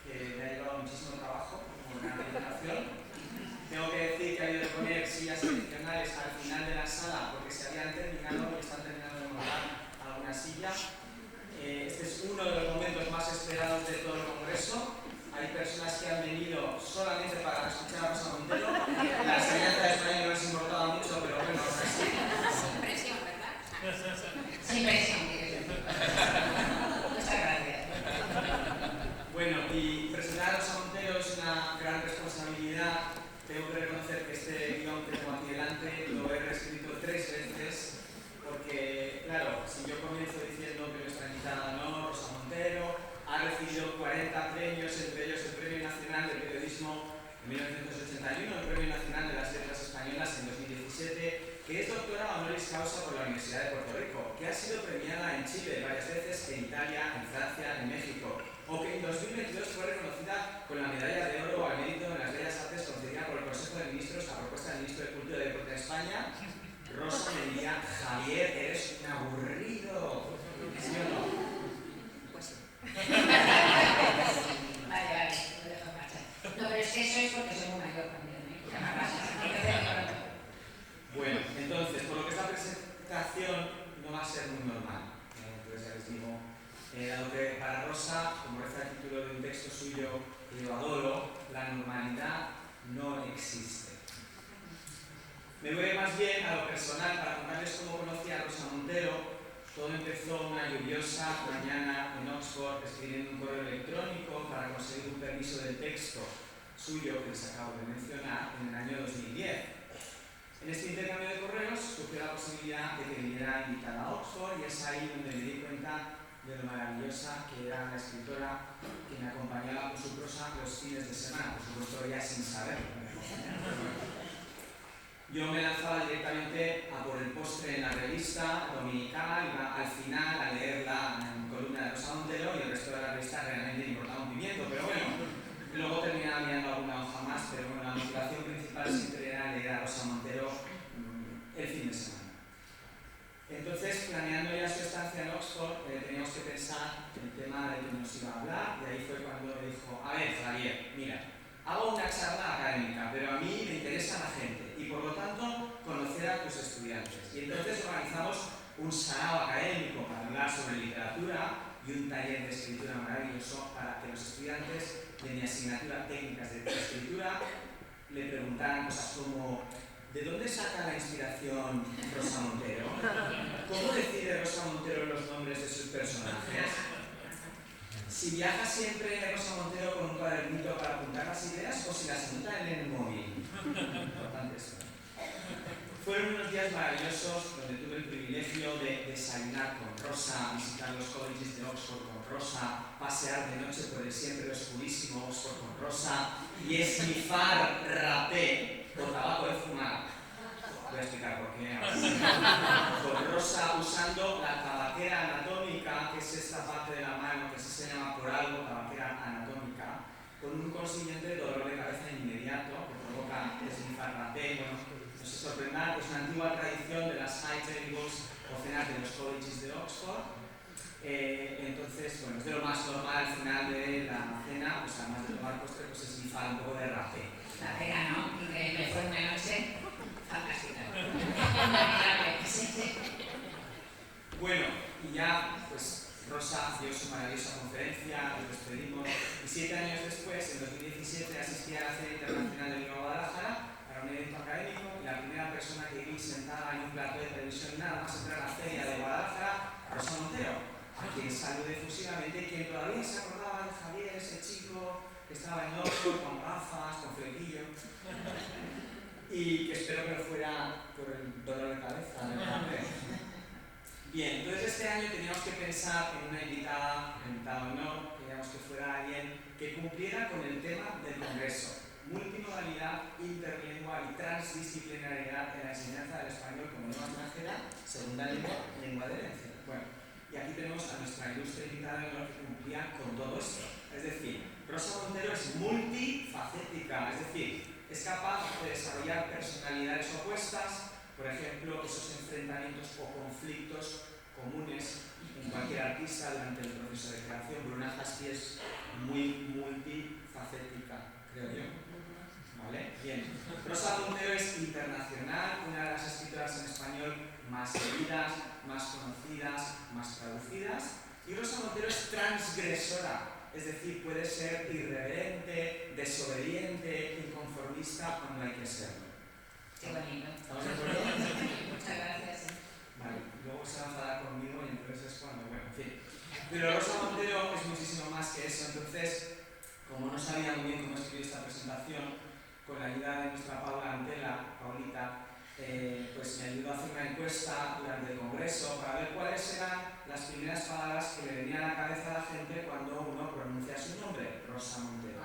que me ha llevado muchísimo trabajo como una presentación. Tengo que decir que ha habido que poner sillas adicionales al final de la sala porque se habían terminado y están terminando de montar alguna silla. Este es uno de los momentos más esperados de todo el congreso. Hay personas que han venido solamente para escuchar a Rosa Montero. La enseñanza de español no les importaba mucho, pero bueno, ahora sí. Sin presión, ¿verdad? Sin presión, muchas gracias. Bueno, y presentar a Rosa Montero es una gran responsabilidad. Tengo que reconocer que este guión que tengo aquí delante lo he reescrito 3 veces, porque, claro, si yo comienzo diciendo que nuestra invitada no, Rosa Montero, ha recibido 40 premios, entre ellos el Premio Nacional de Periodismo en 1981, el Premio Nacional de las Letras Españolas en 2017, que es doctora honoris causa por la Universidad de Puerto Rico, que ha sido premiada en Chile varias veces, en Italia, en Francia, en México, o que en 2022 fue reconocida con la medalla de oro al mérito en las bellas artes concedida por el Consejo de Ministros a propuesta del Ministro de Cultura y Deporte de España. Rosa me diría: Javier, eres un aburrido. ¿Sí o no? Pues sí. Vale, lo dejo en marcha. No, pero es que eso es porque soy muy mayor también, ¿eh? Bueno, entonces, por lo que esta presentación no va a ser muy normal. Entonces ya les digo, dado que para Rosa, como reza el título de un texto suyo que yo adoro, la normalidad no existe. Me voy más bien a lo personal para contarles cómo conocí a Rosa Montero. Todo empezó una lluviosa mañana en Oxford escribiendo un correo electrónico para conseguir un permiso de texto suyo que les acabo de mencionar en el año 2010. En este intercambio de correos surgió la posibilidad de que viniera invitada a Oxford y es ahí donde me di cuenta de lo maravillosa que era la escritora que me acompañaba con su prosa los fines de semana, por supuesto ya sin saberlo. Yo me lanzaba directamente a por el postre en la revista dominical, iba al final a leer la columna de Rosa Montero y el resto de la revista realmente me importaba un pimiento, pero bueno, luego terminaba mirando alguna hoja más, pero bueno, la motivación principal siempre era leer a Rosa Montero el fin de semana. Entonces, planeando ya su estancia en Oxford, teníamos que pensar en el tema del que nos iba a hablar, y ahí fue cuando me dijo: a ver, Javier, mira, hago una charla académica, pero a mí me interesa la gente y por lo tanto conocer a tus estudiantes. Y entonces organizamos un sarao académico para hablar sobre literatura y un taller de escritura maravilloso para que los estudiantes de mi asignatura técnicas de escritura le preguntaran cosas como: ¿de dónde saca la inspiración Rosa Montero? ¿Cómo decide Rosa Montero los nombres de sus personajes? Si viaja siempre Rosa Montero con un cuadernito para apuntar las ideas o si las anota en el móvil. Importante esto. Fueron unos días maravillosos donde tuve el privilegio de desayunar con Rosa, visitar los colleges de Oxford con Rosa, pasear de noche por el siempre oscurísimo Oxford con Rosa y esnifar rapé con tabaco de fumar. Voy a explicar por qué. Con Rosa usando la tabaquera anatómica, que es esta parte de la mano que se llama por algo tabaquera anatómica, con un consiguiente dolor de cabeza inmediato que provoca esnifar rapé. Bueno, no se sorprendan, es una antigua tradición de las high tables o cenas de los colleges de Oxford. Entonces, bueno, es de lo más normal al final de la cena, pues además de tomar postre, pues esnifar un poco de rapé. La cena, ¿no? Increíble, fue una noche fantástica. Bueno, y ya, pues Rosa dio su maravillosa conferencia, nos despedimos, y 7 años después, en 2017, asistí a la Feria Internacional de Vino Guadalajara para un evento académico, y la primera persona que vi sentada en un plato de televisión nada más entrar a la Feria de Guadalajara, Rosa Montero, a quien saludé efusivamente, quien todavía se acordaba de Javier, ese chico que estaba en Oxford con gafas, con flequillo, y que espero que no fuera por el dolor de cabeza, ¿verdad? Bien, entonces este año teníamos que pensar en una invitada o no, queríamos que fuera alguien que cumpliera con el tema del congreso: multimodalidad, interlingua y transdisciplinariedad en la enseñanza del español como lengua extranjera, segunda lengua de herencia. Bueno, y aquí tenemos a nuestra ilustre invitada de honor que cumplía con todo esto. Es decir, Rosa Montero es multifacética, es decir, es capaz de desarrollar personalidades opuestas. Por ejemplo, esos enfrentamientos o conflictos comunes en cualquier artista durante el proceso de creación. Bruna Jaspi es muy más seguidas, más conocidas, más traducidas. Y Rosa Montero es transgresora, es decir, puede ser irreverente, desobediente, inconformista cuando hay que serlo. Qué bonito. ¿Estamos de acuerdo? Muchas gracias. Vale, luego se va a enfadar conmigo y entonces es cuando, bueno, en fin. Pero Rosa Montero es muchísimo más que eso, entonces, como no sabía muy bien cómo escribir esta presentación, con la ayuda de nuestra Paulita, pues me ayudó a hacer una encuesta durante el congreso para ver cuáles eran las primeras palabras que le venían a la cabeza a la gente cuando uno pronuncia su nombre, Rosa Montero.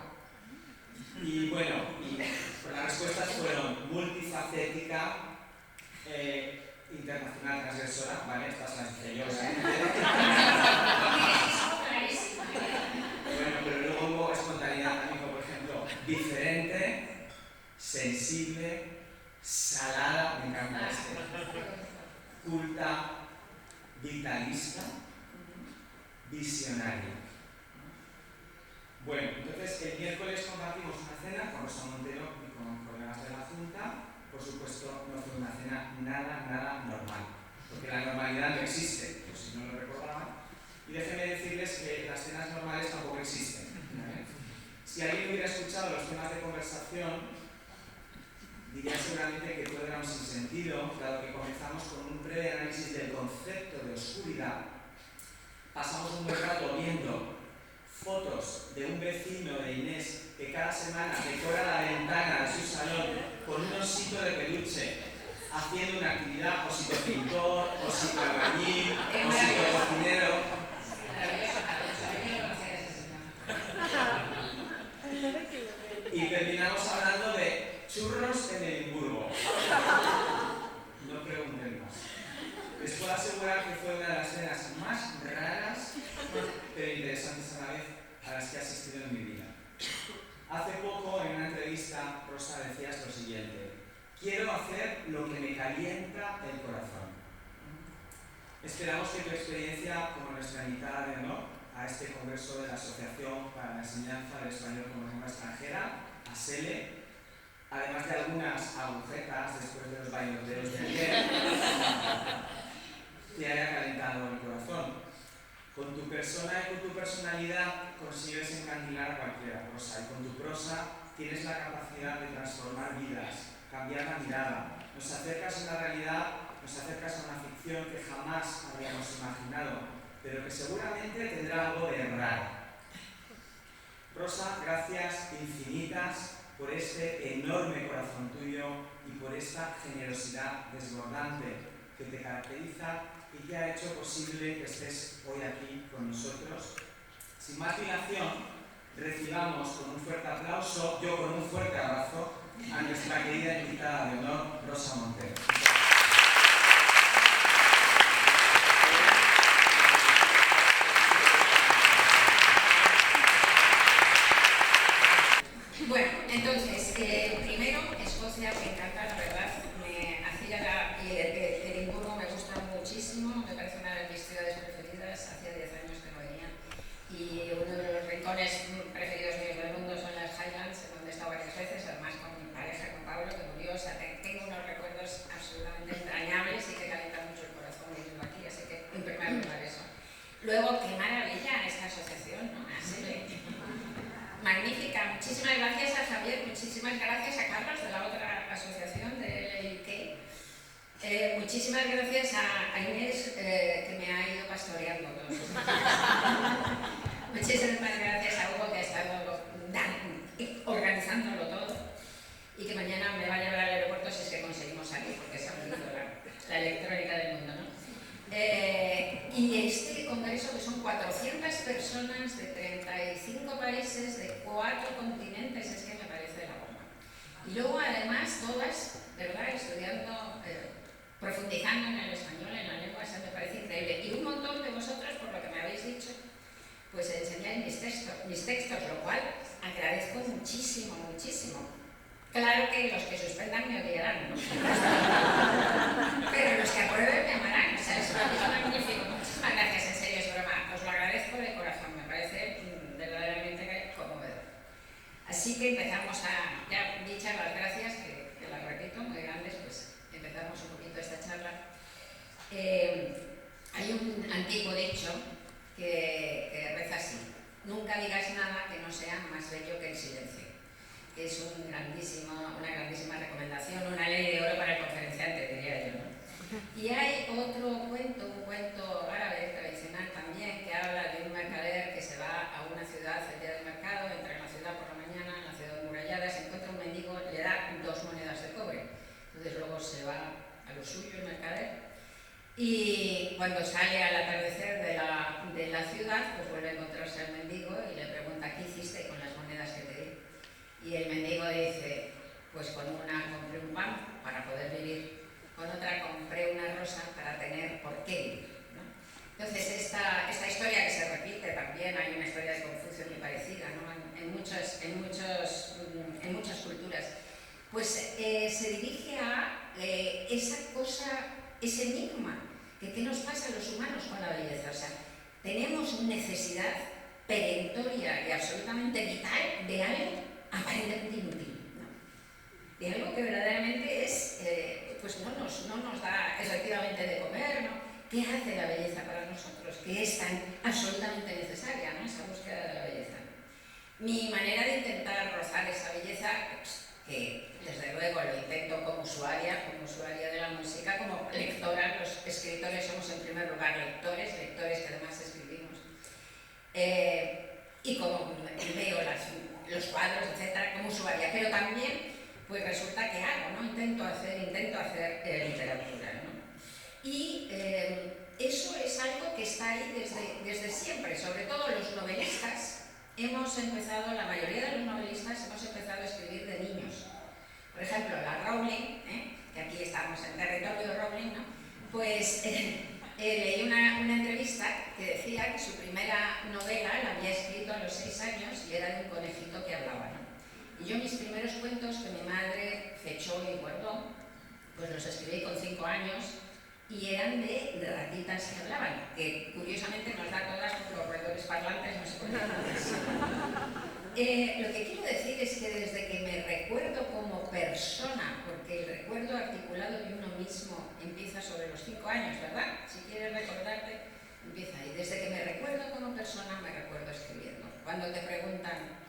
Y bueno, pues las respuestas fueron multifacética, internacional, transgresora, ¿vale? Estas las dije yo. Bueno, pero luego hubo espontaneidad también, como por ejemplo, diferente, sensible, salada, me encanta culta, vitalista, visionaria. Bueno, entonces el miércoles compartimos una cena con Rosa Montero y con colegas de la Junta. Por supuesto, no fue una cena nada normal, porque la normalidad no existe, por si no lo recordaban. Y déjenme decirles que las cenas normales tampoco existen, ¿vale? Si alguien hubiera escuchado los temas de conversación, diría seguramente que todo era un sinsentido, dado que comenzamos con un breve análisis del concepto de oscuridad. Pasamos un buen rato viendo fotos de un vecino de Inés que cada semana decora la ventana de su salón con un osito de peluche, haciendo una actividad osito pintor, osito albañil, osito cocinero. Y terminamos hablando de churros en Edimburgo. No pregunten más. Les puedo asegurar que fue una de las cenas más raras, pero interesantes a la vez, a las que he asistido en mi vida. Hace poco, en una entrevista, Rosa decía lo siguiente: quiero hacer lo que me calienta el corazón. Esperamos que tu experiencia como nuestra invitada de honor a este congreso de la Asociación para la Enseñanza del Español como Lengua Extranjera, ASELE, además de algunas agujetas después de los bailoteos de ayer, te haya calentado el corazón. Con tu persona y con tu personalidad consigues encandilar a cualquiera, Rosa, y con tu prosa tienes la capacidad de transformar vidas, cambiar la mirada. Nos acercas a la realidad, nos acercas a una ficción que jamás habríamos imaginado, pero que seguramente tendrá algo de raro. Rosa, gracias infinitas por este enorme corazón tuyo y por esta generosidad desbordante que te caracteriza y que ha hecho posible que estés hoy aquí con nosotros. Sin más dilación, recibamos con un fuerte aplauso, yo con un fuerte abrazo, a nuestra querida invitada de honor, Rosa Montero. Bueno, entonces, primero, Escocia me encanta, la verdad, Edimburgo me gusta muchísimo, me parece una de mis ciudades preferidas, hacía 10 años que no venía, y uno de los rincones preferidos míos del mundo son las Highlands, donde he estado varias veces, además con mi pareja, con Pablo, que murió, o sea, tengo unos recuerdos absolutamente entrañables y que calientan mucho el corazón viviendo aquí, así que en primer lugar eso. Luego, qué maravilla esta asociación, ¿no? Magnífica, muchísimas gracias a Javier, muchísimas gracias a Carlos de la otra asociación de LLK, muchísimas gracias a Inés que me ha ido pastoreando todos los días. Muchísimas gracias a Hugo que ha estado organizándolo todo y que mañana me va a llevar al aeropuerto si es que conseguimos salir, porque se ha venido la electrónica del mundo, ¿no? Y este congreso, que son 400 personas de 35 países, de 4 continentes, es que me parece la bomba. Y luego, además, todas, ¿verdad?, estudiando, profundizando en el español, en la lengua, eso me parece increíble. Y un montón de vosotros, por lo que me habéis dicho, pues enseñáis mis textos, lo cual agradezco muchísimo, muchísimo. Claro que los que suspendan me odiarán, ¿no? Pero los que aprueben me amarán, o sea, es una cosa magnífica. Muchísimas gracias, en serio, es broma. Os lo agradezco de corazón, me parece verdaderamente conmovedor. Así que empezamos ya dichas las gracias, que las repito, muy grandes, pues empezamos un poquito esta charla. Hay un antiguo dicho que reza así: nunca digas nada que no sea más bello que el silencio. Que es una grandísima recomendación, una ley de oro para el conferenciante, diría yo, ¿no? Y hay otro cuento, un cuento árabe tradicional también, que habla de un mercader que se va a una ciudad el día del mercado, entra en la ciudad por la mañana, en la ciudad amurallada, se encuentra un mendigo, le da 2 monedas de cobre. Entonces luego se va a lo suyo el mercader, y cuando sale al atardecer de la ciudad, pues vuelve a encontrarse al mendigo y le pregunta: ¿qué hiciste con las monedas que te di? Y el mendigo dice: pues con una compré un pan para poder vivir, con otra compré una rosa para tener por qué vivir, ¿no? Entonces esta historia que se repite también, hay una historia de Confucio muy parecida, ¿no? en muchas culturas, pues se dirige a esa cosa, ese enigma, que qué nos pasa a los humanos con la belleza. O sea, tenemos necesidad perentoria y absolutamente vital de algo aparentemente inútil, ¿no? De algo que verdaderamente es, pues no nos da efectivamente de comer, ¿no? ¿Qué hace la belleza para nosotros? Que es tan absolutamente necesaria, ¿no? Esa búsqueda de la belleza. Mi manera de intentar rozar esa belleza, pues, que desde luego lo intento como usuaria de la música, como lectora. Los escritores somos en primer lugar lectores que además escribimos. Y como veo los cuadros, etcétera, como usuaria, pero también pues resulta que hago, ¿no? Intento hacer literatura, ¿no? Y eso es algo que está ahí desde siempre. Sobre todo los novelistas hemos empezado, la mayoría de los novelistas hemos empezado a escribir de niños. Por ejemplo, la Rowling, que aquí estamos en territorio Rowling, ¿no? Pues leí una entrevista que decía que su primera novela la había escrito a los 6 años y era de un conejito que hablaba, ¿no? Y yo mis primeros cuentos, que mi madre fechó y guardó, pues los escribí con 5 años y eran de ratitas que hablaban, que curiosamente nos da todas los roedores parlantes, no se puede Lo que quiero decir es que desde que me recuerdo como persona, porque el recuerdo articulado de uno mismo empieza sobre los 5 años, ¿verdad? Si quieres recordarte, empieza ahí. Desde que me recuerdo como persona, me recuerdo escribiendo. Cuando te preguntan,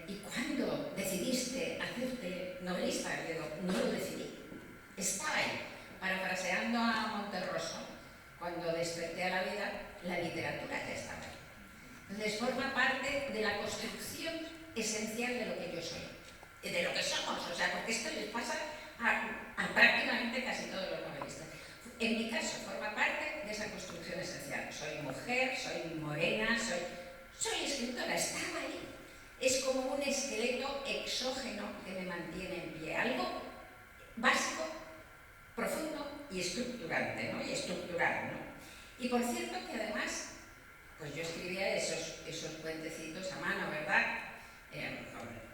¿y cuándo decidiste hacerte novelista? Le digo, no lo decidí, estaba ahí. Parafraseando a Monterroso, cuando desperté a la vida, la literatura ya estaba ahí. Entonces forma parte de la construcción esencial de lo que yo soy, de lo que somos, o sea, porque esto les pasa a prácticamente casi todos los novelistas. En mi caso, forma parte de esa construcción esencial. Soy mujer, soy morena, soy escritora, estaba ahí. Es como un esqueleto exógeno que me mantiene en pie, algo básico, profundo y estructurante, ¿no? Y estructural, ¿no? Y por cierto que además, pues yo escribía esos cuentecitos a mano, ¿verdad?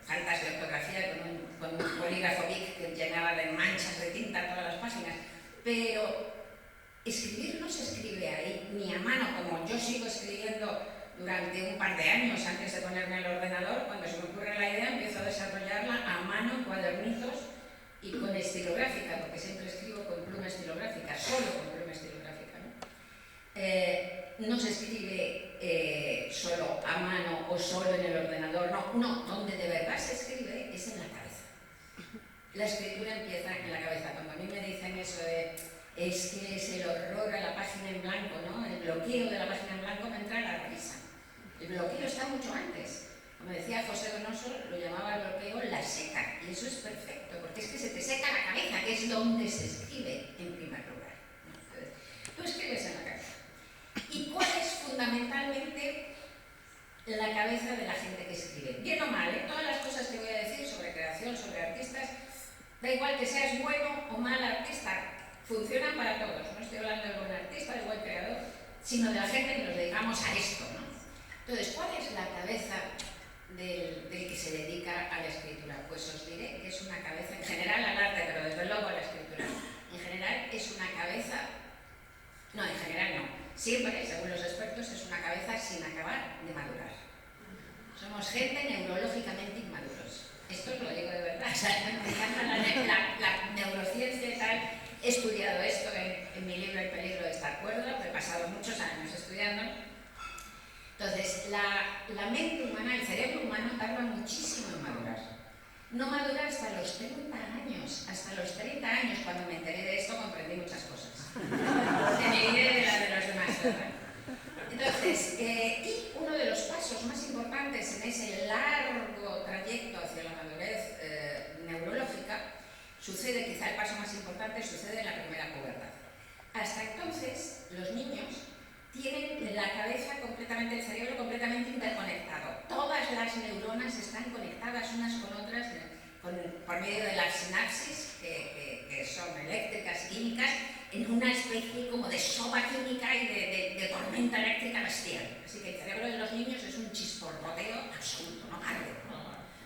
Faltas de ortografía con un bolígrafo Bic que llenaba de manchas de tinta todas las páginas, pero escribir no se escribe ahí, ni a mano, como yo sigo escribiendo durante un par de años antes de ponerme al ordenador. Cuando se me ocurre la idea, empiezo a desarrollarla a mano, en cuadernitos y con estilográfica, porque siempre escribo con pluma estilográfica, solo con pluma estilográfica, ¿no? No se escribe solo a mano o solo en el ordenador, no, donde de verdad se escribe es en la cabeza. La escritura empieza en la cabeza. Cuando a mí me dicen eso de es que es el horror a la página en blanco, ¿no? El bloqueo de la página en blanco, me entra la risa. El bloqueo está mucho antes. Como decía José Donoso, lo llamaba el bloqueo la seca, y eso es perfecto, porque es que se te seca la cabeza, que es donde se escribe en primer lugar, ¿no? Entonces, tú escribes en la cabeza. ¿Y cuál es fundamentalmente la cabeza de la gente que escribe? Bien o mal, todas las cosas que voy a decir sobre creación, sobre artistas, da igual que seas bueno o mal artista, funcionan para todos. No estoy hablando del buen artista, del buen creador, sino de la gente que nos dedicamos a esto, ¿no? Entonces, ¿cuál es la cabeza del que se dedica a la escritura? Pues os diré que es una cabeza, en general al arte, pero desde luego a la escritura, en general es una cabeza, no, en general no, siempre, según los expertos, es una cabeza sin acabar de madurar. Somos gente neurológicamente inmaduros. Esto os lo digo de verdad, o sea, me encanta la neurociencia y tal. He estudiado esto en mi libro El peligro de estar cuerdo, he pasado muchos años estudiando. Entonces, la mente humana, el cerebro humano tarda muchísimo en madurar. No madura hasta los 30 años. Hasta los 30 años, cuando me enteré de esto, comprendí muchas cosas. De mi vida y de la de los demás, ¿verdad? Entonces, y uno de los pasos más importantes en ese largo trayecto hacia la madurez neurológica sucede, quizá el paso más importante, sucede en la primera pubertad. Hasta entonces, los niños tienen la cabeza completamente, el cerebro completamente interconectado. Todas las neuronas están conectadas unas con otras por medio de las sinapsis, que son eléctricas y químicas, en una especie como de sopa química y de tormenta eléctrica bestial. Así que el cerebro de los niños es un chisporroteo absoluto, no arde.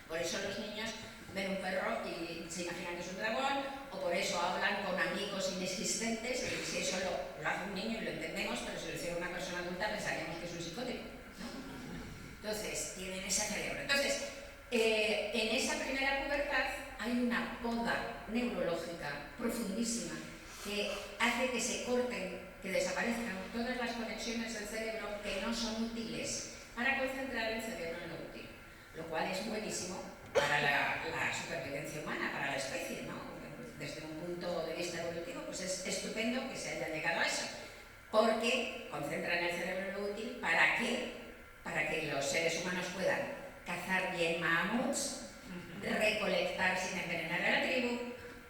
Por eso los niños ven un perro y se imaginan que es un dragón, o por eso hablan con amigos inexistentes, y si eso lo hace un niño y lo entendemos, pero si lo hiciera una persona adulta pensaríamos que es un psicótico, ¿no? Entonces, tienen ese cerebro. Entonces, en esa primera pubertad hay una poda neurológica profundísima que hace que se corten, que desaparezcan todas las conexiones del cerebro que no son útiles para concentrar el cerebro en lo útil, lo cual es buenísimo para la supervivencia humana, para la especie, ¿no? Desde un punto de vista evolutivo, pues es estupendo que se haya llegado a eso, porque concentran el cerebro en lo útil. ¿Para qué? Para que los seres humanos puedan cazar bien mamuts, recolectar sin envenenar a la tribu,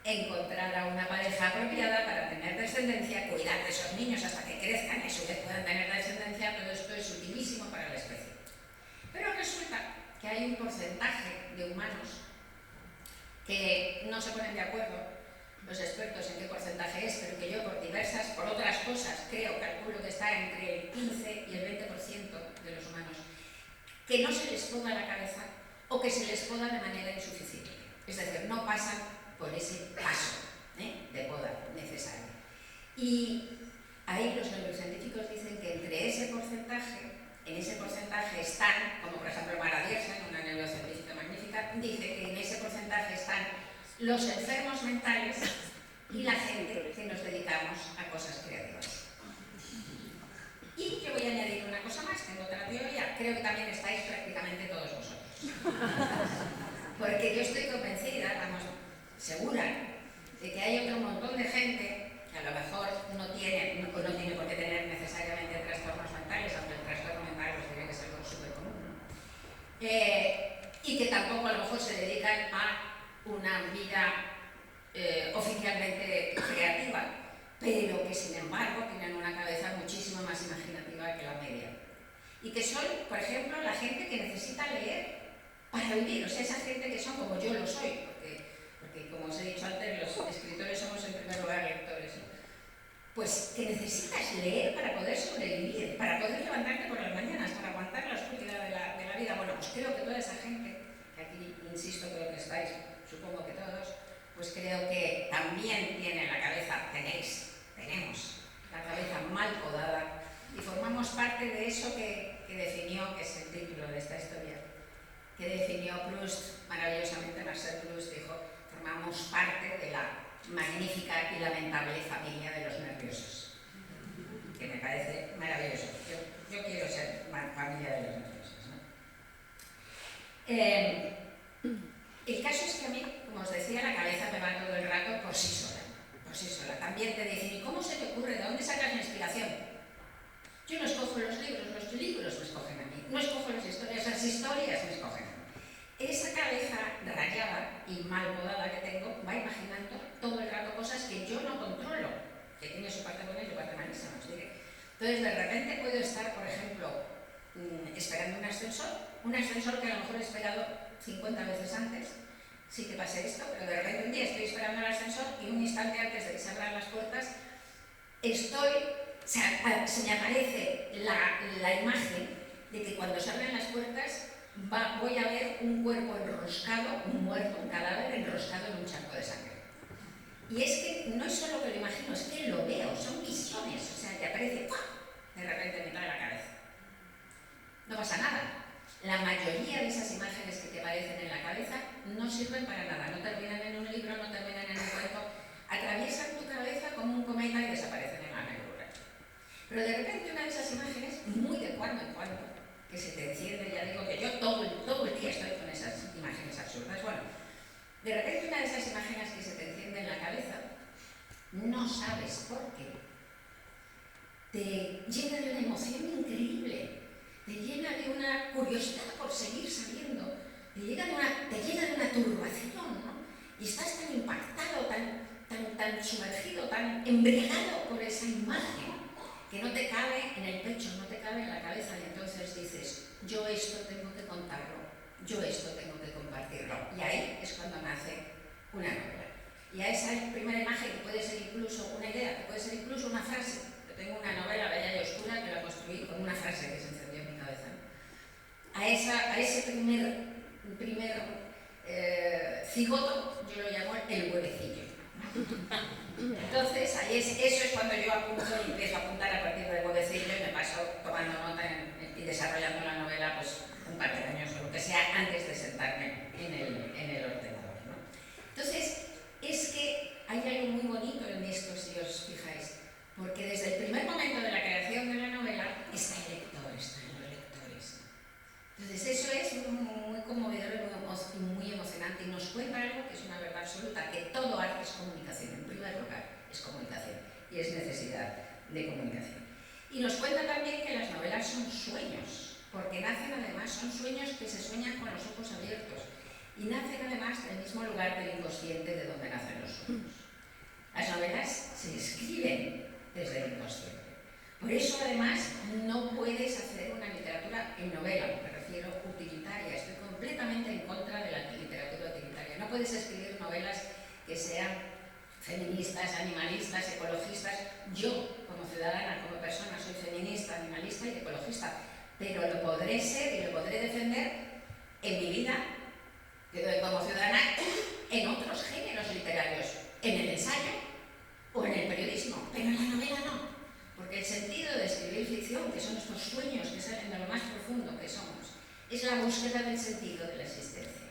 encontrar a una pareja apropiada para tener descendencia, cuidar de esos niños hasta que crezcan y a su vez puedan tener descendencia. Todo esto es utilísimo para la especie. Pero resulta que hay un porcentaje de humanos que no se ponen de acuerdo los expertos en qué porcentaje es, pero que yo por otras cosas, calculo que está entre el 15 y el 20% de los humanos, que no se les poda la cabeza o que se les poda de manera insuficiente. Es decir, no pasan por ese paso de poda necesario. Y ahí los neurocientíficos dicen que entre ese porcentaje, en ese porcentaje están, como por ejemplo Mara Diersen, una neurocientífica magnífica, dice que en ese porcentaje están los enfermos mentales y la gente que nos dedicamos a cosas creativas. Y yo voy a añadir una cosa más, tengo otra teoría, creo que también estáis prácticamente todos vosotros. Porque yo estoy convencida, segura, de que hay otro montón de gente que a lo mejor no tiene por qué tener necesariamente trastornos mentales, aunque el trastorno mental pues tiene que ser algo súper común, ¿no? Y que tampoco a lo mejor se dedican a una vida oficialmente creativa, pero que sin embargo tienen una cabeza muchísimo más imaginativa que la media. Y que son, por ejemplo, la gente que necesita leer para vivir, o sea, esa gente que son como yo lo soy, porque como os he dicho antes, los escritores somos en primer lugar lectores, ¿no? Pues que necesitas leer para poder sobrevivir, para poder levantarte por las mañanas, para aguantar la oscuridad de la vida. Bueno, pues creo que toda esa gente, que aquí insisto, creo que estáis, supongo que todos, pues creo que también tienen la cabeza, tenemos la cabeza mal podada y formamos parte de eso que definió, que es el título de esta historia, que definió Proust maravillosamente. Marcel Proust dijo: formamos parte de la magnífica y lamentable familia de los nerviosos, que me parece maravilloso. Yo quiero ser familia de los nerviosos, ¿no? El caso es que a mí, como os decía, la cabeza me va todo el rato por sí sola. También te dicen: ¿y cómo se te ocurre? ¿De dónde sacas la inspiración? Yo no escojo los libros me escogen a mí. No escojo las historias me escogen a mí. Esa cabeza rayada y mal podada que tengo va imaginando todo el rato cosas que yo no controlo, que tiene su parte buena y su parte malísima, os diré. Entonces, de repente puedo estar, por ejemplo, esperando un ascensor que a lo mejor he esperado 50 veces antes, sí que pase esto, pero de repente un día estoy esperando el ascensor y un instante antes de que se abran las puertas se me aparece la imagen de que cuando se abren las puertas voy a ver un cuerpo enroscado, un muerto, un cadáver enroscado en un charco de sangre. Y es que no es solo que lo imagino, es que lo veo, son visiones, o sea, te aparece ¡pum!, de repente me trae la cabeza. No pasa nada. La mayoría de esas imágenes que te aparecen en la cabeza no sirven para nada, no terminan en un libro, no terminan en un cuento, atraviesan tu cabeza De repente una de esas imágenes que se te enciende en la cabeza, no sabes por qué, te llena de una emoción increíble, te llena de una curiosidad por seguir sabiendo, te llena de una turbación, ¿no? Y estás tan impactado, tan sumergido, tan embriagado por esa imagen, que no te cabe en el pecho, no te cabe en la cabeza, y entonces dices, yo esto tengo que contarlo, yo esto tengo que compartirlo. Y ahí es cuando nace una novela. Y a esa primera imagen, que puede ser incluso una idea, que puede ser incluso una frase. Yo tengo una novela bella y oscura que la construí con una frase que se encendió en mi cabeza. A ese primer cigoto yo lo llamo el huevecillo. Entonces, eso es cuando yo apunto y empiezo a apuntar a partir del huevecillo y me paso tomando nota y desarrollando la novela pues un par de años o lo que sea antes de sentarme en el ordenador, ¿no? Entonces, es que hay algo muy bonito en esto, si os fijáis, porque desde el primer momento de la creación de la novela está el lector, están los lectores. Entonces, eso es muy conmovedor y muy emocionante, y nos cuenta algo que es una verdad absoluta, que todo arte es comunicación, en primer lugar es comunicación, y es necesidad de comunicación. Y nos cuenta también que las novelas son sueños, porque nacen además, son sueños que se sueñan con los ojos abiertos, y nacen además del mismo lugar del inconsciente de donde nacen los sueños. Las novelas se escriben desde el inconsciente. Por eso, además, no puedes hacer una literatura en novela, me refiero utilitaria. Estoy completamente en contra de la literatura utilitaria. No puedes escribir novelas que sean feministas, animalistas, ecologistas. Yo, como ciudadana, como persona, soy feminista, animalista y ecologista, pero lo podré ser y lo podré defender en mi vida como ciudadana en otros géneros literarios, en el ensayo o en el periodismo, pero en la novela no. Porque el sentido de escribir ficción, que son estos sueños que salen de lo más profundo que somos, es la búsqueda del sentido de la existencia.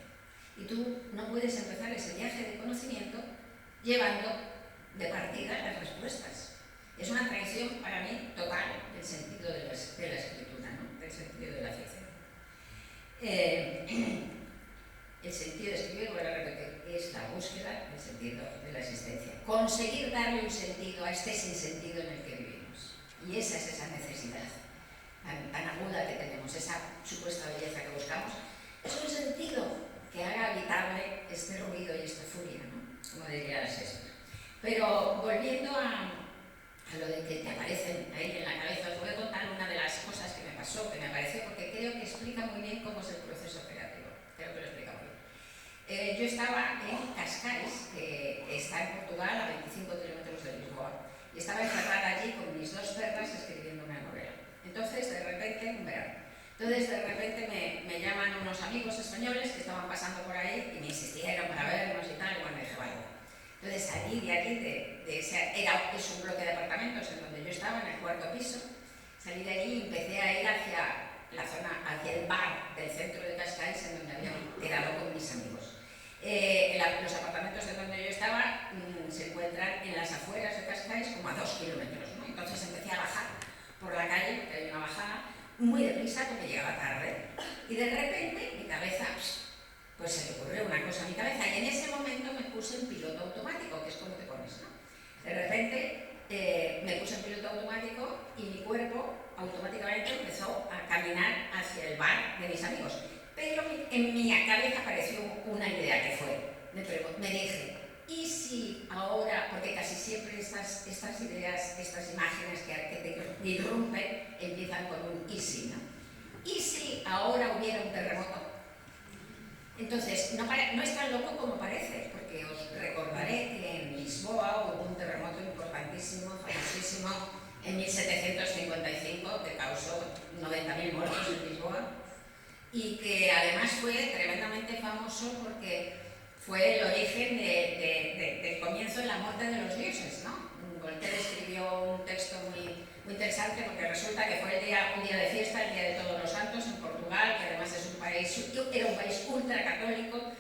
Y tú no puedes empezar ese viaje de conocimiento llevando de partida las respuestas. Es una traición para mí total del sentido de la escritura, ¿no? Del sentido de la ficción. El sentido de escribir, voy a repetir, es la búsqueda del sentido de la existencia. Conseguir darle un sentido a este sinsentido en el que vivimos. Y esa es esa necesidad tan aguda que tenemos, esa supuesta belleza que buscamos. Es un sentido que haga habitable este ruido y esta furia, ¿no? Como diría Shakespeare. Pero volviendo a lo de que te aparecen ahí en la cabeza, os voy a contar una de las cosas que me pasó, que me pareció, porque creo que explica muy bien cómo es el proceso creativo. Creo que lo explica muy bien. Yo estaba en Cascais, que está en Portugal, a 25 kilómetros de Lisboa, y estaba encerrada allí con mis dos perras escribiendo una novela. Entonces, de repente, un verano. Entonces, de repente me llaman unos amigos españoles que estaban pasando por ahí y me insistieron para vernos y tal, y bueno, dije, vale. Entonces salí de allí, es un bloque de apartamentos en donde yo estaba, en el cuarto piso, salí de allí y empecé a ir hacia la zona, hacia el bar del centro de Cascais, en donde había quedado con mis amigos. Los apartamentos de donde yo estaba se encuentran en las afueras de Cascais, como a 2 kilómetros, ¿no? Entonces empecé a bajar por la calle, que hay una bajada, muy deprisa porque llegaba tarde. Y de repente mi cabeza, pues se me ocurrió una cosa en mi cabeza, y en ese momento me puse en piloto automático, que es como te pones, ¿no? De repente me puse en piloto automático y mi cuerpo automáticamente empezó a caminar hacia el bar de mis amigos. Pero en mi cabeza apareció una idea que fue, me dije, ¿y si ahora, porque casi siempre estas ideas, estas imágenes que te irrumpen, empiezan con un ¿y si, no? ¿Y si ahora hubiera un terremoto? Entonces, no es tan loco como parece, porque os recordaré que en Lisboa hubo un terremoto importantísimo, famosísimo, en 1755, que causó 90.000 muertos en Lisboa, y que además fue tremendamente famoso porque fue el origen del comienzo de la muerte de los dioses, ¿no? Voltaire escribió un texto muy interesante porque resulta que fue un día de fiesta, el Día de Todos los Santos en Portugal, que además era un país ultracatólico,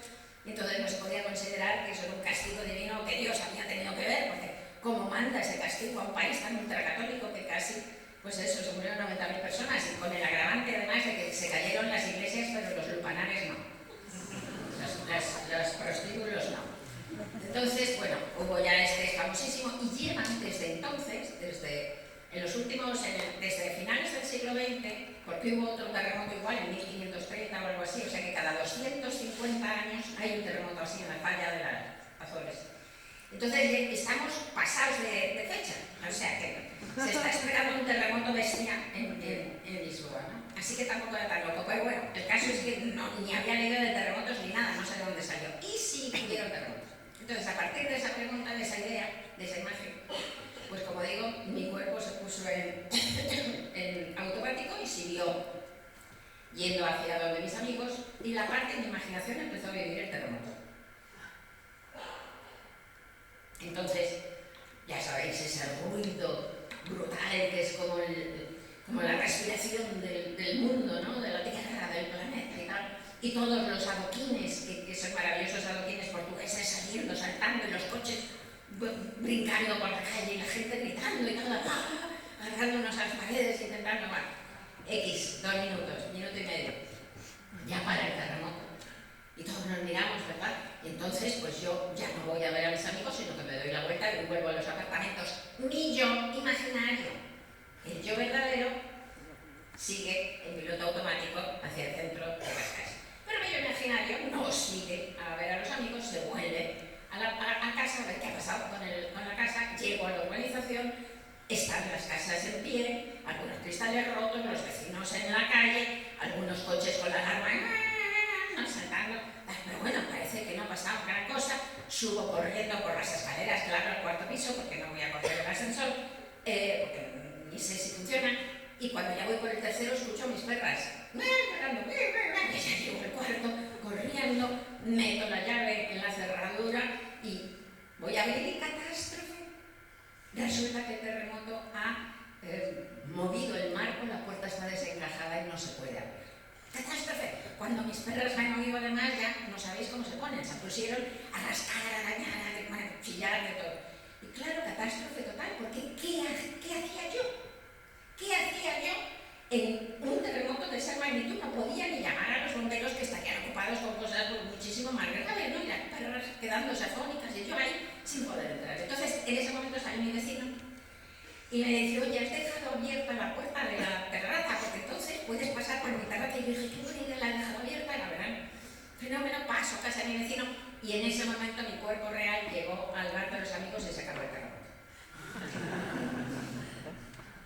y entonces no se podía considerar que eso era un castigo divino que Dios había tenido que ver, porque cómo manda ese castigo a un país tan ultracatólico que casi, pues eso, se murieron 90.000 personas, y con el agravante además de que se cayeron las iglesias, pero los lupanares no. Los prostíbulos 250 años hay un terremoto así en la falla de las Azores. Entonces estamos pasados de fecha, o sea que se está esperando un terremoto bestia en Lisboa, ¿no? Así que tampoco era tan loco, pero bueno, el caso es que ni había leído de terremotos ni nada, no sé de dónde salió. ¿Y si hubieron terremotos? Entonces, a partir de esa pregunta, de esa idea, de esa imagen, pues como digo, mi cuerpo se puso en automático y siguió yendo hacia donde mis amigos, y la parte de mi imaginación empezó a vivir el terremoto. Entonces, ya sabéis, ese ruido brutal que es como la respiración del mundo, ¿no? De la Tierra, del planeta y tal. Y todos los adoquines, que son maravillosos adoquines portugueses saliendo, saltando, y los coches brincando por la calle, y la gente gritando y todo, agarrándonos a las paredes, intentando, bueno, 2 minutos, minuto y medio, ya para el terremoto. Y todos nos miramos, ¿verdad? Y entonces, pues yo ya no voy a ver a mis amigos, sino que me doy la vuelta y vuelvo a los apartamentos. Mi yo imaginario, el yo verdadero, sigue en piloto automático hacia el centro de las casas. Pero mi yo imaginario no sigue a ver a los amigos, se vuelve a casa a ver qué ha pasado con la casa. Llego a la urbanización, están las casas en pie, algunos cristales rotos, los vecinos en la calle, algunos coches con la alarma saltando. Pero bueno, parece que no ha pasado gran cosa. Subo corriendo por las escaleras, claro, al 4.º piso, porque no voy a coger el ascensor, porque ni sé si funciona. Y cuando ya voy por el 3.º, escucho a mis perras llorando. Y ya llego al 4.º, corriendo, meto la llave en la cerradura y voy a abrir y catástrofe. Resulta que el terremoto ha movido el marco, la puerta está desencajada y no se puede abrir. Catástrofe. Cuando mis perras me han oído además, ya no sabéis cómo se ponen, se pusieron a rascar, a arañar, a chillar, de todo. Y claro, catástrofe total, porque ¿qué hacía yo? ¿Qué hacía yo en un terremoto de esa magnitud? No podía ni llamar a los bomberos, que estarían ocupados con cosas muchísimo más graves, ¿no? Y las perras quedándose afónicas y yo ahí sin poder entrar. Entonces, en ese momento sale mi vecino y me dice, oye, has dejado abierta la puerta de la terraza, porque entonces puedes pasar por mi terraza. Y yo dije, qué buena idea, la he dejado abierta, la verdad. Fenómeno, paso a casa de mi vecino, y en ese momento mi cuerpo real llegó al bar de los amigos y se acabó el terremoto.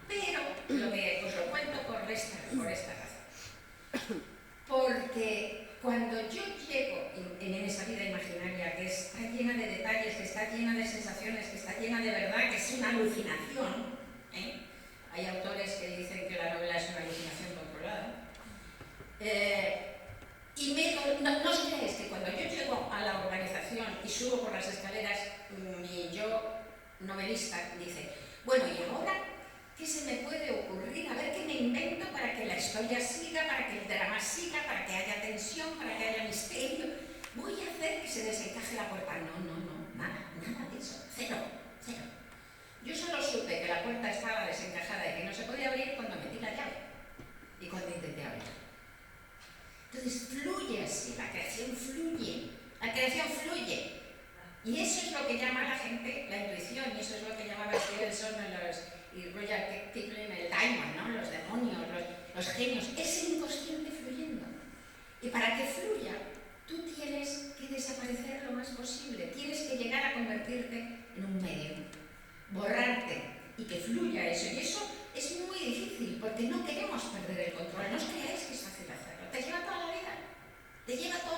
Pero os lo cuento por esta razón. Porque cuando yo llego en esa vida imaginaria, que está llena de detalles, que está llena de sensaciones, que está llena de verdad, que es una alucinación, hay autores que dicen que la novela es una alucinación controlada, y no os creéis que cuando yo llego a la urbanización y subo por las escaleras, mi yo novelista dice, bueno, ¿y ahora qué se me puede ocurrir? A ver qué me invento para que la historia siga, para que el drama siga, para que haya tensión, para que haya misterio. Voy a hacer que se desencaje la puerta. No, nada de eso. Cero. Yo solo supe que la puerta estaba desencajada y que no se podía abrir cuando metí la llave y cuando intenté abrir. Entonces fluye así, la creación fluye. Y eso es lo que llama la gente la intuición, y eso es lo que llamaba Stevenson y Roger Kipling el Diamond, ¿no? Los demonios, los genios, ese inconsciente fluyendo. Y para que fluya, tú tienes que desaparecer lo más posible, tienes que llegar a convertirte en un medio, borrarte y que fluya eso. Y eso es muy difícil porque no queremos perder el control. No os creáis que es fácil hacerlo, te lleva toda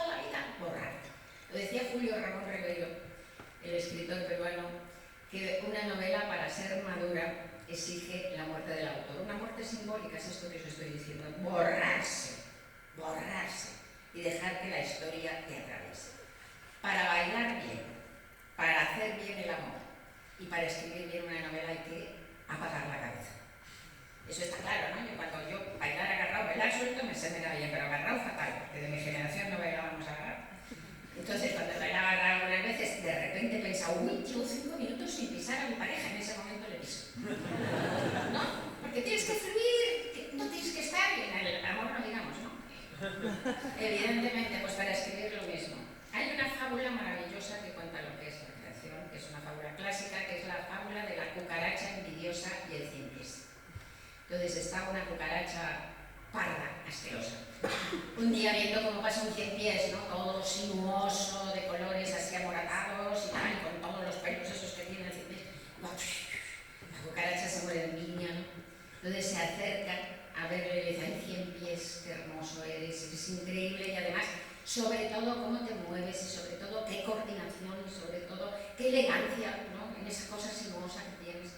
la vida borrarte. Lo decía Julio Ramón Regueiro, el escritor peruano, que una novela para ser madura exige la muerte del autor. Una muerte simbólica, es esto que os estoy diciendo, borrarse y dejar que la historia te atraviese. Para bailar bien, para hacer bien el amor y para escribir bien una novela hay que apagar la cabeza. Eso está claro, ¿no? Cuando yo bailar suelto se me da bien, pero agarrado fatal, porque de mi generación no bailábamos agarrado. Entonces, cuando bailaba agarrado algunas veces, de repente pensaba, uy, llevo 5 minutos sin pisar a mi pareja, en ese momento le piso. ¿No? Porque tienes que fluir, no tienes que estar, y en el amor no digamos, ¿no? Evidentemente, pues para escribir lo mismo. Hay una fábula maravillosa que cuenta lo que es la creación, que es una fábula clásica, que es la fábula de la cucaracha envidiosa y el 100 pies. Entonces está una cucaracha parda, asquerosa. Un día viendo cómo pasa un 100 pies todo sinuoso, de colores así amoratados y tal, con todos los pelos esos que tiene el cipiés. La cucaracha se muere en viña, ¿no? Entonces se acerca a verlo y le dice: ay, 100 pies, qué hermoso eres increíble, y además, sobre todo, cómo te mueves, y sobre todo, qué coordinación, y sobre todo, qué elegancia, ¿no?, en esa cosa sinuosa que tienes.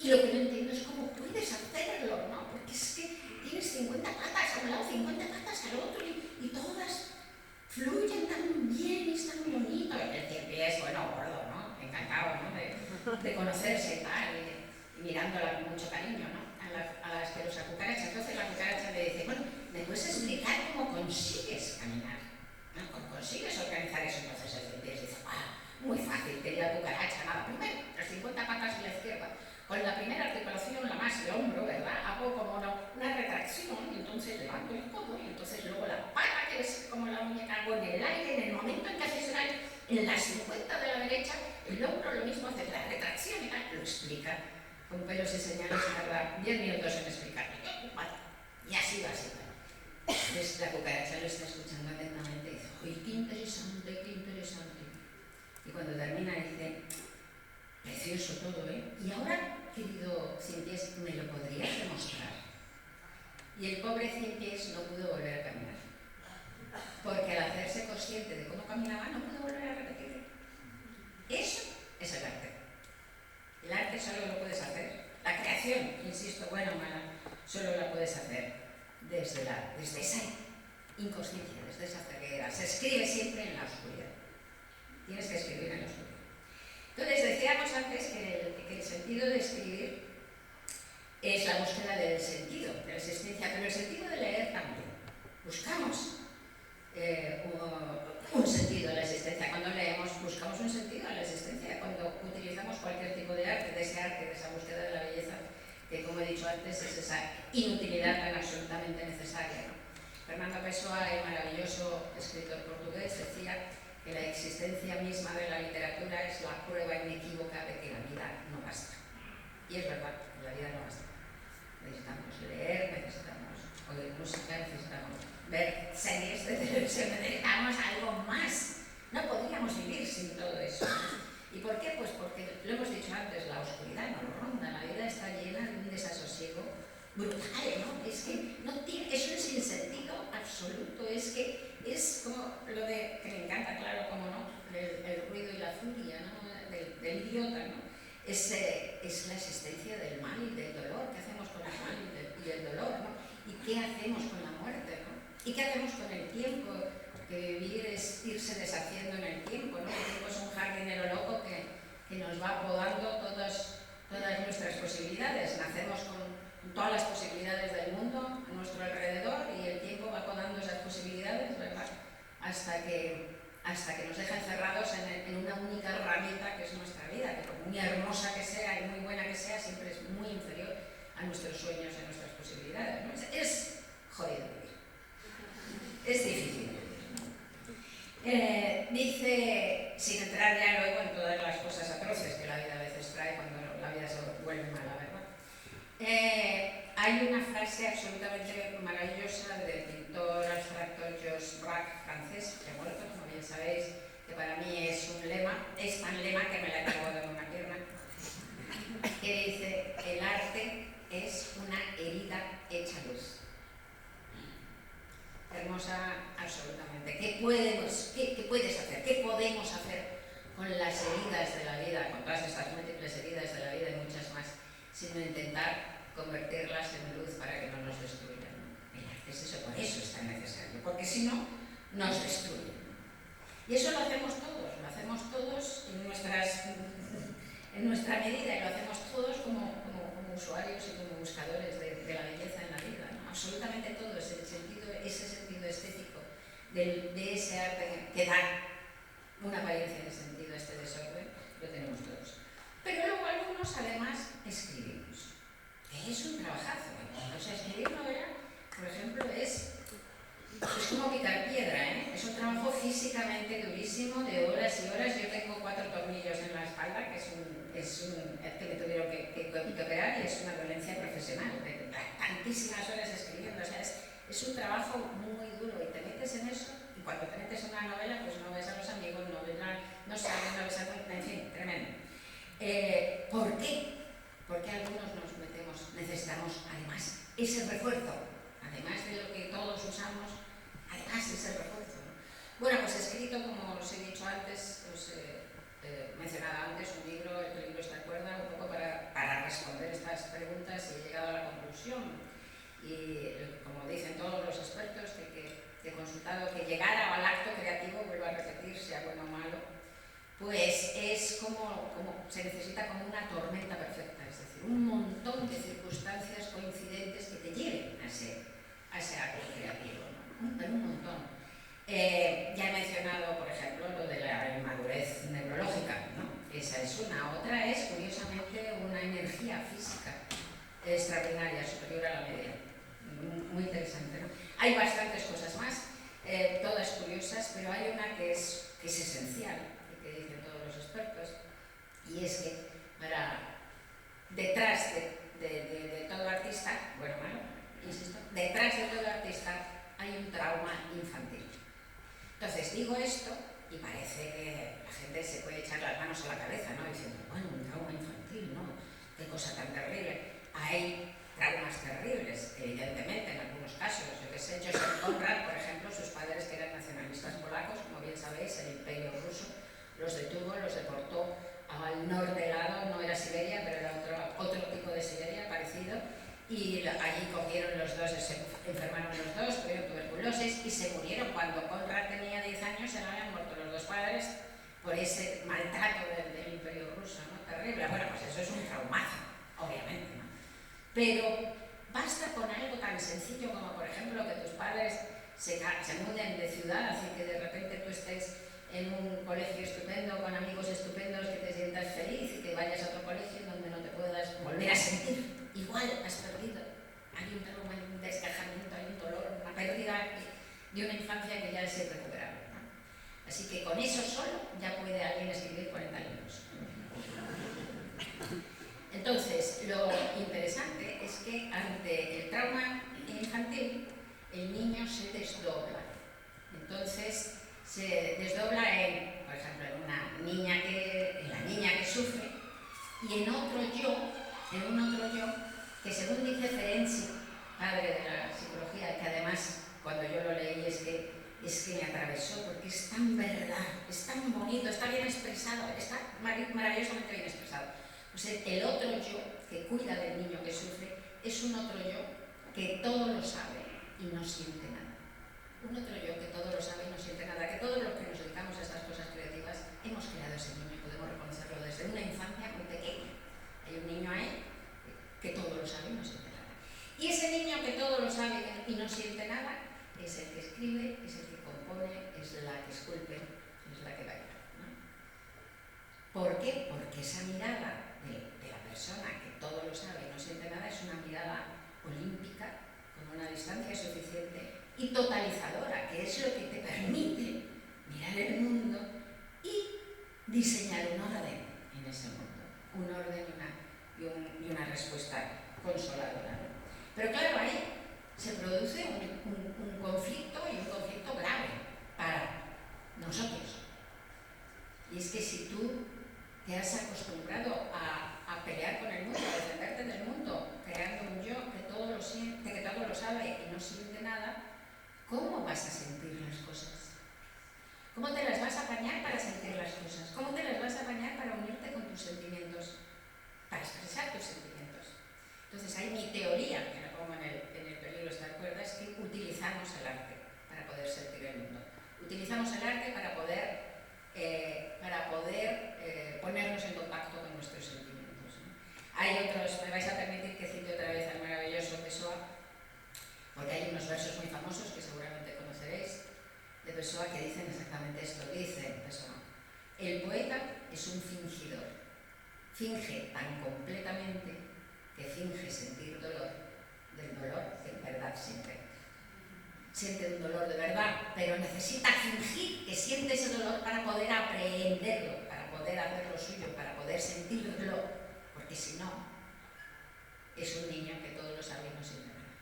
Y lo que no entiendo es cómo puedes hacerlo, ¿no? Porque es que tienes 50 patas a un lado, 50 patas al otro, y todas fluyen tan bien, y es tan bonito. El 100 pies, bueno, gordo, ¿no? Encantado, ¿no?, de conocerse y tal, y mirándola con mucho cariño, ¿no?, a la asquerosa cucaracha. Entonces la cucaracha le dice: bueno, ¿me puedes explicar cómo consigues caminar? ¿No? ¿Cómo consigues organizar eso? Entonces el 100 pies dice: muy fácil, querida cucaracha, nada. Primero, las 50 patas a la izquierda. Con la primera articulación, la más, el hombro, ¿verdad?, hago como una retracción, y entonces levanto el codo, y entonces luego la pata, que es como la muñeca, hago en el aire. En el momento en que haces el aire, en las 50 de la derecha, el hombro lo mismo, hace la retracción y tal. Lo explica con pelos y señales, tarda 10 minutos en explicarlo. Vale. Y así va, así va. Entonces la cucaracha lo está escuchando atentamente y dice: ¡ay, qué interesante, qué interesante! Y cuando termina dice: precioso todo, ¿eh? Y ahora, querido 100 pies, ¿me lo podrías demostrar? Y el pobre 100 pies no pudo volver a caminar, porque al hacerse consciente de cómo caminaba, no pudo volver a repetirlo. Eso es el arte. El arte solo lo puedes hacer, la creación, insisto, buena o mala, solo la puedes hacer desde esa inconsciencia, desde esa ceguera. Se escribe siempre en la oscuridad. Tienes que escribir en la oscuridad. Entonces, decíamos antes que el sentido de escribir es la búsqueda del sentido, de la existencia, pero el sentido de leer también. Buscamos un sentido a la existencia. Cuando leemos, buscamos un sentido a la existencia. Cuando utilizamos cualquier tipo de arte, de esa búsqueda de la belleza, que, como he dicho antes, es esa inutilidad tan absolutamente necesaria, ¿no? Fernando Pessoa, el maravilloso escritor portugués, decía que la existencia misma de la literatura es la prueba inequívoca de que la vida no basta. Y es verdad, la vida no basta. Necesitamos leer, necesitamos oír música, necesitamos ver series de televisión, necesitamos algo más. No podríamos vivir sin todo eso. ¿Y por qué? Pues porque, lo hemos dicho antes, la oscuridad nos ronda, la vida está llena de un desasosiego brutal, ¿no? Es que no tiene, es un sinsentido absoluto, es que es como lo de, que me encanta, claro, como no, el ruido y la furia, ¿no?, del idiota, ¿no? Es la existencia del mal y del dolor. ¿Qué hacemos con el mal y el dolor, ¿no? ¿Y qué hacemos con la muerte, ¿no? ¿Y qué hacemos con el tiempo? Que vivir es irse deshaciendo en el tiempo, ¿no? El tiempo es un jardinero loco que nos va podando todas nuestras posibilidades. Nacemos con todas las posibilidades del mundo a nuestro alrededor, y el tiempo va podando esas posibilidades, ¿verdad?, hasta que nos deja encerrados en una única ramita que es nuestra vida, que por muy hermosa que sea y muy buena que sea, siempre es muy inferior a nuestros sueños y a nuestras posibilidades, ¿no? Es jodido vivir. Es difícil vivir, ¿no? Dice, sin entrar ya luego en todas las cosas atroces que la vida a veces trae cuando la vida se vuelve mala, ¿verdad? Hay una frase absolutamente maravillosa del pintor abstracto Georges Braque, francés, que ha muerto, como bien sabéis, que para mí es un lema, es tan lema que me la he tatuado en una pierna, que dice: el arte es una herida hecha luz. Hermosa absolutamente. ¿Qué puedes hacer? ¿Qué podemos hacer con las heridas de la vida, con todas estas múltiples heridas de la vida y muchas más, sino intentar convertirlas en luz para que no nos destruyan, ¿no? El arte es eso, por eso es tan necesario, porque si no, nos destruyen, ¿no? Y eso lo hacemos todos en nuestra medida, y lo hacemos todos como usuarios y como buscadores de la belleza en la vida, ¿no? Absolutamente todo es ese sentido estético de ese arte que da una apariencia de sentido a este desorden, lo tenemos todos. Pero luego algunos además escribimos, que es un trabajazo, ¿no? O sea, escribir novela, por ejemplo, es como picar piedra, ¿eh? Es un trabajo físicamente durísimo, de horas y horas. Yo tengo 4 tornillos en la espalda, que que me tuvieron que operar, y es una dolencia profesional, de tantísimas horas escribiendo. O sea, es un trabajo muy duro, y te metes en eso y cuando te metes en una novela, pues no ves a los amigos, no sales, no ves a... En fin, tremendo. ¿Por qué? Porque algunos nos metemos, necesitamos además ese refuerzo, además de lo que todos usamos, además ese refuerzo, ¿no? Bueno, pues he escrito, como os he dicho antes, os he mencionado antes un libro, el peligro está cuerda, un poco para responder estas preguntas y he llegado a la conclusión. Y como dicen todos los expertos que he consultado, que llegar al acto creativo, vuelvo a repetir, sea bueno o malo, pues es como se necesita como una tormenta perfecta, es decir, un montón de circunstancias coincidentes que te lleven a ese acto creativo, ¿no? Pero un montón. Ya he mencionado, por ejemplo, lo de la inmadurez neurológica, ¿no? Esa es una. Otra es, curiosamente, una energía física extraordinaria, superior a la media. Muy interesante, ¿no? Hay bastantes cosas más, todas curiosas, pero hay una que es esencial, que dicen todos los expertos, y es que detrás de todo artista, bueno, insisto, detrás de todo artista hay un trauma infantil. Entonces digo esto y parece que la gente se puede echar las manos a la cabeza, ¿no? Diciendo, bueno, un trauma infantil, ¿no? Qué cosa tan terrible. Hay traumas terribles, evidentemente, en algunos casos. Yo qué sé, Joseph Conrad, por ejemplo, sus padres que eran nacionalistas polacos, como bien sabéis, el Imperio ruso, los detuvo, los deportó al norte lado, no era Siberia, pero era otro tipo de Siberia parecido, y allí cogieron los dos, se enfermaron los dos, tuvieron tuberculosis y se murieron. Cuando Conrad tenía 10 años se habían muerto los dos padres por ese maltrato del Imperio ruso, ¿no? Terrible. Bueno, pues eso es un traumazo, obviamente, ¿no? Pero basta con algo tan sencillo como, por ejemplo, que tus padres se muden de ciudad y que de repente tú estés en un colegio estupendo, con amigos estupendos, que te sientas feliz y que vayas a otro colegio donde no te puedas volver a sentir igual, has perdido. Hay un trauma, hay un desgajamiento, hay un dolor, una pérdida de una infancia que ya es irrecuperable, ¿no? Así que con eso solo ya puede alguien escribir 40 libros. Entonces, lo interesante es que ante el trauma infantil, el niño se desdobla. Entonces, se desdobla por ejemplo, en la niña que sufre, y en un otro yo, que según dice Ferenczi, padre de la psicología, que además cuando yo lo leí es que me atravesó, porque es tan verdad, es tan bonito, está bien expresado, está maravillosamente bien expresado. Pues el otro yo que cuida del niño que sufre es un otro yo que todo lo sabe y no siente nada. Un otro yo que todo lo sabe y no siente nada, que todos los que nos dedicamos a estas cosas creativas hemos creado ese niño y podemos reconocerlo desde una infancia muy pequeña. Hay un niño ahí que todo lo sabe y no siente nada. Y ese niño que todo lo sabe y no siente nada es el que escribe, es el que compone, es la que esculpe, es la que baila, ¿no? ¿Por qué? Porque esa mirada de la persona que todo lo sabe y no siente nada es una mirada olímpica, con una distancia suficiente y totalizadora, que es lo que te permite mirar el mundo y diseñar un orden en ese mundo, un orden y una respuesta consoladora, ¿no? Pero claro, ahí se produce un conflicto, y un conflicto grave para nosotros. Y es que si tú te has acostumbrado a pelear con el mundo, a defenderte del mundo, creando un yo que todo lo siente, que todo lo sabe y no siente nada, ¿cómo vas a sentir las cosas? ¿Cómo te las vas a apañar para sentir las cosas? ¿Cómo te las vas a apañar para unirte con tus sentimientos? Para expresar tus sentimientos. Entonces, hay mi teoría, que la pongo en el peligro de estar cuerda, es que utilizamos el arte para poder sentir el mundo. Utilizamos el arte para poder ponernos en contacto con nuestros sentimientos, ¿no? Hay otros, me vais a permitir que cite otra vez al maravilloso Pessoa, porque hay unos versos muy famosos que seguramente conoceréis de Pessoa que dicen exactamente esto. Dice Pessoa: el poeta es un fingidor, finge tan completamente que finge sentir dolor, del dolor que en verdad siente. Siente un dolor de verdad, pero necesita fingir que siente ese dolor para poder aprehenderlo, para poder hacerlo suyo, para poder sentirlo, porque si no, es un niño que todo lo sabe y no siente nada.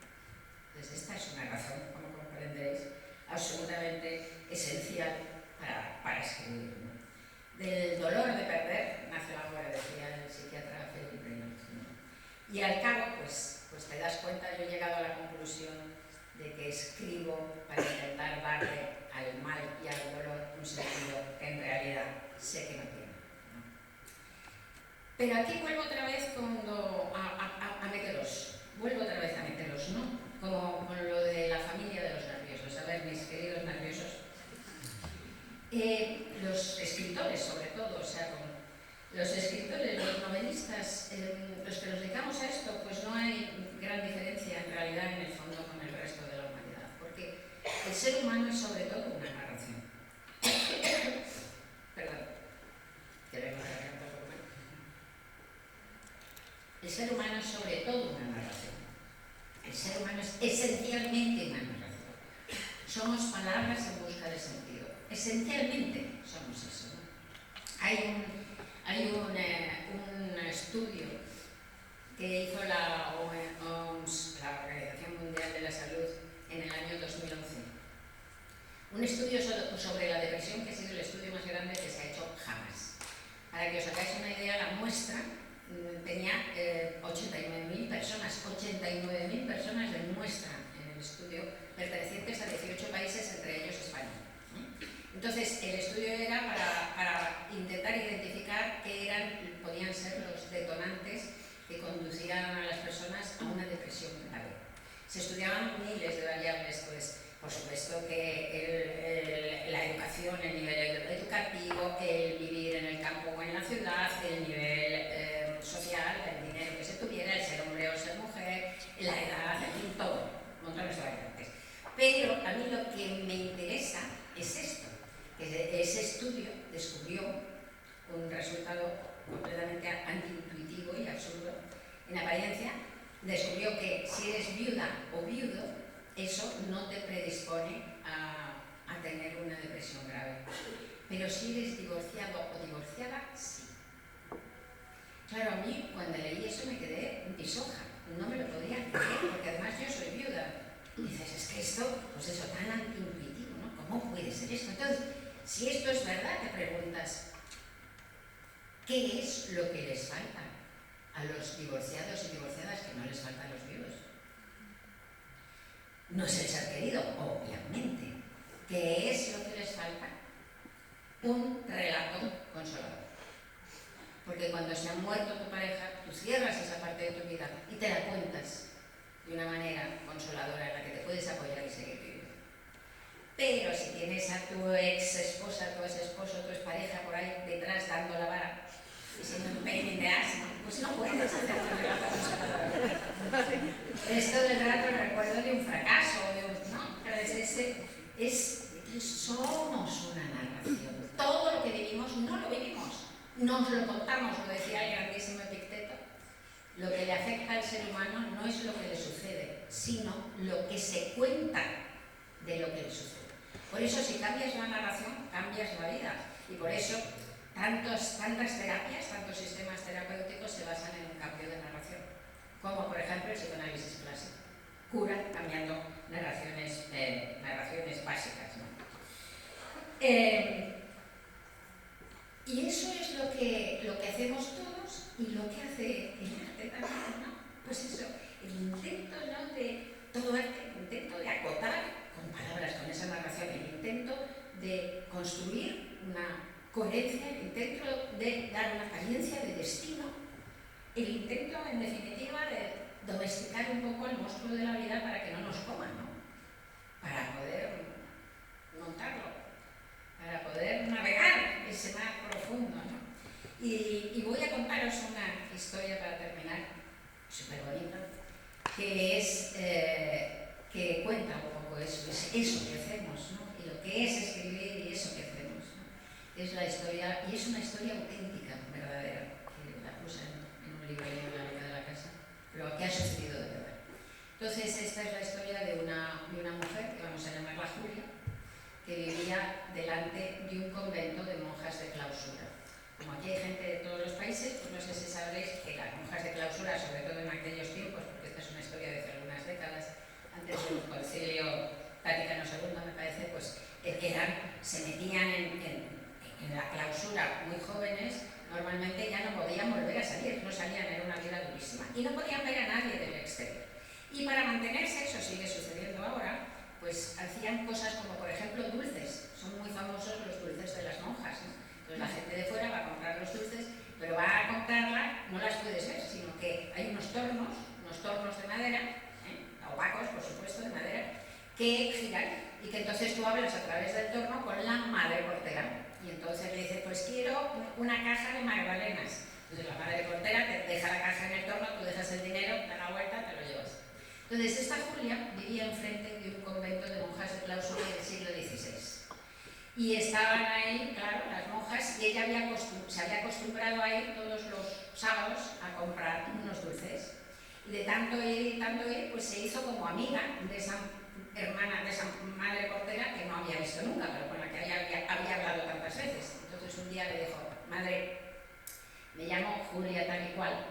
Entonces esta es una razón, como comprenderéis, absolutamente esencial para escribir, ¿no? Del dolor de perder nace el amor, decía el psiquiatra Philip Reynolds, ¿no? Y al cabo, pues te das cuenta, yo he llegado a la conclusión de que escribo para intentar darle al mal y al dolor un sentido que en realidad sé que no tiene, ¿no? Pero aquí vuelvo otra vez a meteros, ¿no? Como con lo de la familia de los nerviosos. A ver, mis queridos nerviosos, los escritores sobre todo, o sea, los escritores, los novelistas, los que nos dedicamos a esto, pues no hay gran diferencia en realidad en el fondo con el resto de la humanidad, porque el ser humano es sobre todo una narración. Perdón, que vengo a garganta por bueno. El ser humano es sobre todo una narración. El ser humano es esencialmente una narración. Somos palabras en busca de sentido. Esencialmente somos eso, ¿no? Hay un estudio que hizo la OMS, la Organización Mundial de la Salud, en el año 2011. Un estudio sobre la depresión que ha sido el estudio más grande que se ha hecho jamás. Para que os hagáis una idea, la muestra tenía 89.000 personas de muestra en el estudio, pertenecientes a 18 países, entre ellos España. Entonces, el estudio era para intentar identificar qué podían ser los detonantes que conducían a las personas a una depresión grave. Se estudiaban miles de variables, pues, por supuesto que la educación, el nivel educativo, el vivir en el campo o en la ciudad, el nivel social, el dinero que se tuviera, el ser hombre o ser mujer, la edad, en fin, todo, montones de variantes. Pero a mí lo que me interesa es esto, que ese estudio descubrió un resultado completamente antiintuitivo y absurdo en apariencia. Descubrió que si eres viuda o viudo, eso no te predispone a tener una depresión grave. Pero si eres divorciado o divorciada, sí. Claro, a mí cuando leí eso me quedé en pisoja, no me lo podía creer, porque además yo soy viuda. Y dices, es que esto, pues eso, tan antiintuitivo, ¿no? ¿Cómo puede ser esto? Entonces, si esto es verdad, te preguntas, ¿qué es lo que les falta a los divorciados y divorciadas que no les falta a los viudos? No es el ser querido, obviamente. ¿Qué es lo que les falta? Un relato consolador. Porque cuando se ha muerto tu pareja, tú cierras esa parte de tu vida y te la cuentas de una manera consoladora en la que te puedes apoyar y seguir viviendo. Pero si tienes a tu ex esposa, tu ex esposo, tu ex pareja por ahí detrás dando la vara y siendo un pain in the ass, pues no puedes hacer un relato consolador. Es todo el rato el recuerdo de un fracaso, ¿no? Pero somos una narración. Todo lo que vivimos no lo vivimos, nos lo contamos, lo decía el grandísimo Epicteto. Lo que le afecta al ser humano no es lo que le sucede, sino lo que se cuenta de lo que le sucede. Por eso, si cambias la narración, cambias la vida. Y por eso, tantas terapias, tantos sistemas terapéuticos se basan en un cambio de narración. Como, por ejemplo, el psicoanálisis clásico. Cura cambiando narraciones básicas, ¿no? Y eso es lo que hacemos todos y lo que hace el arte también, ¿no? Pues eso, el intento, ¿no?, de todo arte, el intento de acotar con palabras, con esa narración, el intento de construir una coherencia, el intento de dar una apariencia de destino, el intento, en definitiva, de domesticar un poco al monstruo de la vida para que no nos coma, ¿no? Para poder montarlo, para poder navegar ese mar profundo, ¿no? Y voy a contaros una historia para terminar, súper bonita, que cuenta un poco eso que hacemos, ¿no? Y lo que es escribir y eso que hacemos, ¿no? Es la historia, y es una historia auténtica, verdadera, que la puse en un libro en la beca de la casa, pero que ha sucedido de verdad. Entonces, esta es la historia de una mujer, que vamos a llamarla Julia, que vivía delante de un convento de monjas de clausura. Como aquí hay gente de todos los países, pues no sé si sabréis que las monjas de clausura, sobre todo en aquellos tiempos, porque esta es una historia de hace algunas décadas, antes del Concilio Vaticano II, me parece, pues se metían en la clausura muy jóvenes, normalmente ya no podían volver a salir, no salían, era una vida durísima. Y no podían ver a nadie del exterior. Y para mantenerse, eso sigue sucediendo ahora, pues hacían cosas como, por ejemplo, dulces. Son muy famosos los dulces de las monjas, ¿no? Entonces la gente de fuera va a comprar los dulces, pero va a comprarla, no las puedes ver, sino que hay unos tornos de madera, opacos, por supuesto, de madera, que giran y que entonces tú hablas a través del torno con la madre portera. Y entonces le dice, pues quiero una caja de magdalenas. Entonces la madre portera te deja la caja en el torno, tú dejas el dinero, da la vuelta, te lo llevas. Entonces esta Julia vivía enfrente de un convento de monjas de clausura del siglo XVI. Y estaban ahí, claro, las monjas, y ella se había acostumbrado a ir todos los sábados a comprar unos dulces. Y de tanto ir, pues se hizo como amiga de esa hermana, de esa madre portera que no había visto nunca, pero con la que había hablado tantas veces. Entonces un día le dijo, madre, me llamo Julia tal y cual,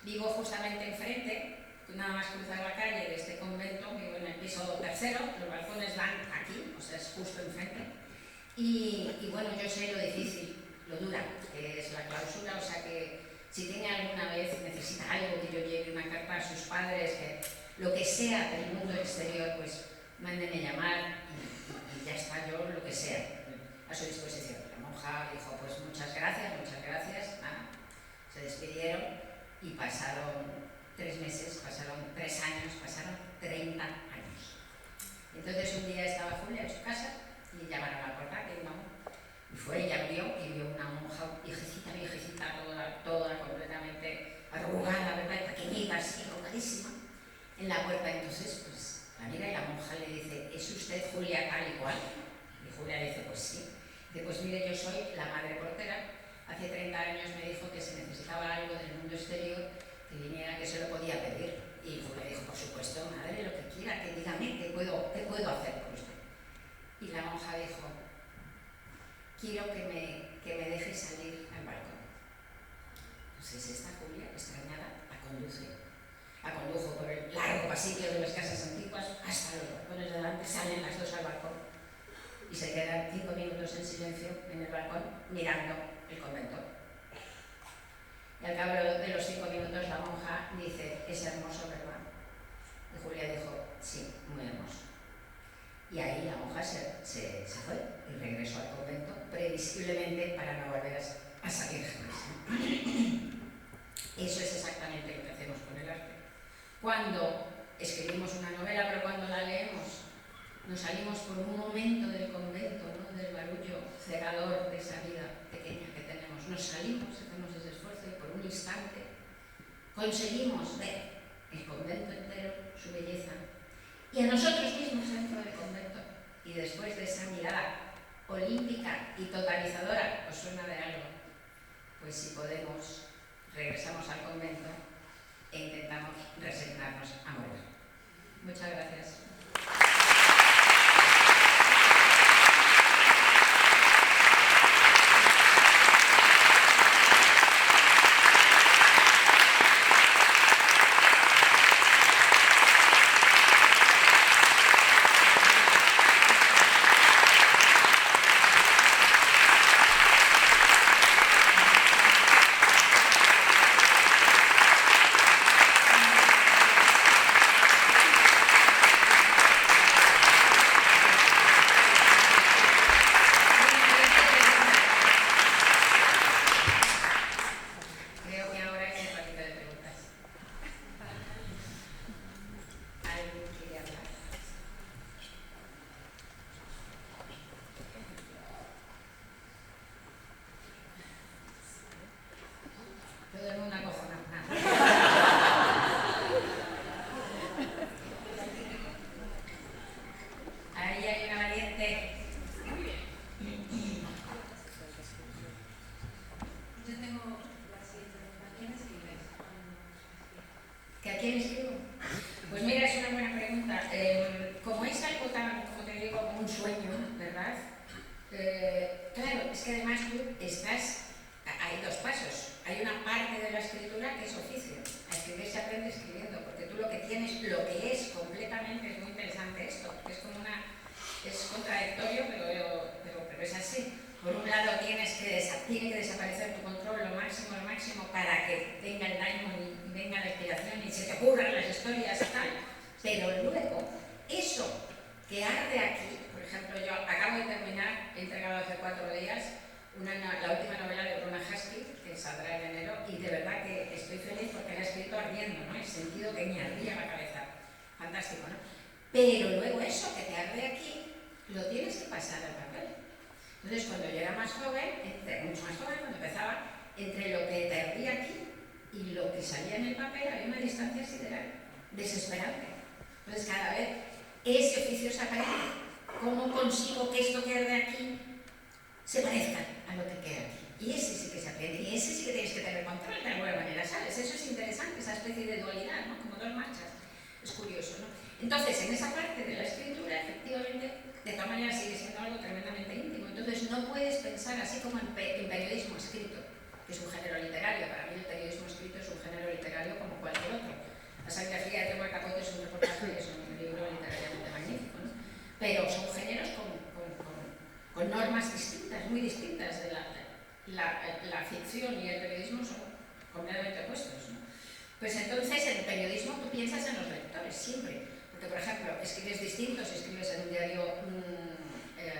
vivo justamente enfrente, nada más cruzar la calle de este convento, vivo en el piso 3º, los balcones dan aquí, o sea, es justo enfrente. Y bueno, yo sé lo difícil, lo dura, que es la clausura, o sea que si tiene alguna vez, necesita algo, que yo lleve una carta a sus padres, que lo que sea del mundo exterior, pues mándeme llamar y ya está, yo lo que sea, a su disposición. La monja dijo, pues muchas gracias, nada, se despidieron y pasaron 3 meses, pasaron 3 años, pasaron 30 años. Entonces un día estaba Julia en su casa y llamaron a la puerta, y fue, ella abrió y vio una monja viejecita, toda completamente arrugada, ¿verdad? Pequeñita, así, arrugadísima, en la puerta. Entonces, pues, la mira y la monja le dice, ¿es usted Julia tal y cual? Y Julia dice, pues sí. Dice, pues mire, yo soy la madre portera. Hace 30 años me dijo que se necesitaba algo del mundo exterior, que viniera, que se lo podía pedir. Y Julia dijo, por supuesto, madre, lo que quiera, que dígame, ¿qué puedo hacer por usted? Y la monja dijo, quiero que me deje salir al balcón. Entonces esta Julia, extrañada, la condujo por el largo pasillo de las casas antiguas hasta los balcones de delante, salen las dos al balcón y se quedan 5 minutos en silencio en el balcón mirando el convento. Y al cabo de los 5 minutos la monja dice, es hermoso, ¿verdad? Y Julia dijo, sí, muy hermoso. Y ahí la monja se fue y regresó al convento, previsiblemente para no volver a salir jamás. Eso es exactamente lo que hacemos con el arte. Cuando escribimos una novela, pero cuando la leemos, nos salimos por un momento del convento, ¿no? Del barullo cegador de esa vida pequeña que tenemos. Nos salimos, hacemos ese esfuerzo y por un instante conseguimos ver el convento entero, su belleza, y a nosotros mismos dentro del convento. Y después de esa mirada olímpica y totalizadora, ¿os suena de algo? Pues si podemos, regresamos al convento e intentamos resignarnos a morir. Muchas gracias. es contradictorio, pero es así. Por un lado tiene que desaparecer tu control lo máximo para que venga el daño y venga la inspiración y se te ocurran las historias y tal. Pero luego, eso que arde aquí, por ejemplo, yo acabo de terminar, he entregado hace 4 días, la última novela de Bruna Husky, que saldrá en enero, y de verdad que estoy feliz porque la he escrito ardiendo, ¿no? En el sentido que me ardía la cabeza. Fantástico, ¿no? Pero luego eso que te arde aquí, lo tienes que pasar al papel. Entonces, cuando yo era más joven, mucho más joven, cuando empezaba, entre lo que te ardía aquí y lo que salía en el papel, había una distancia sideral, desesperante. Entonces, cada vez ese oficio se aprende. ¿Cómo consigo que esto que arde aquí se parezca a lo que queda aquí? Y ese sí que se aprende, y ese sí que tienes que tener control de alguna manera, ¿sabes? Eso es interesante, esa especie de dualidad, ¿no? Como dos marchas. Es curioso, ¿no? Entonces, en esa parte de la escritura, efectivamente, de todas maneras sigue siendo algo tremendamente íntimo. Entonces, no puedes pensar así como en periodismo escrito, que es un género literario. Para mí el periodismo escrito es un género literario como cualquier otro. La sangre fría de Tema Capote es un reportaje, es un libro literariamente magnífico, ¿no? Pero son géneros con normas distintas, muy distintas. De la ficción y el periodismo son completamente opuestos, ¿no? Pues entonces en el periodismo tú piensas en los lectores siempre, porque por ejemplo escribes distinto si escribes en un diario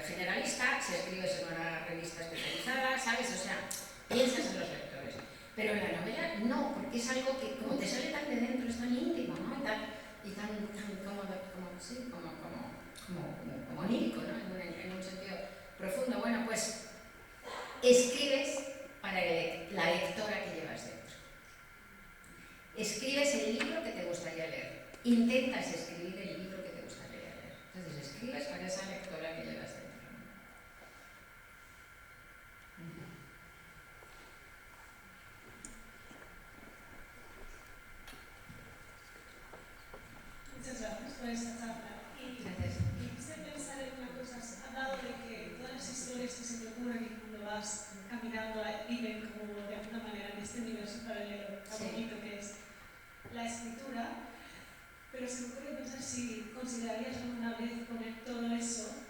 generalista, si escribes en una revista especializada, ¿sabes? O sea, piensas en los lectores. Pero en la novela no, porque es algo que como te sale tan de dentro, es tan íntimo, ¿no? Y tan como onírico, ¿no? En un sentido profundo. Bueno, pues escribes para la lectora que llevas dentro. Escribes el libro que te gustaría leer. Intentas escribir el libro que te gustaría leer. Entonces escribes para esa lectora que llevas dentro. Muchas gracias por esta charla. Y quise pensar en una cosa. Has hablado de que todas las historias que se te ocurren y cuando vas caminando viven como de alguna manera en este universo paralelo tan bonito que es la escritura. Pero se me ocurre pensar si considerarías alguna vez poner todo eso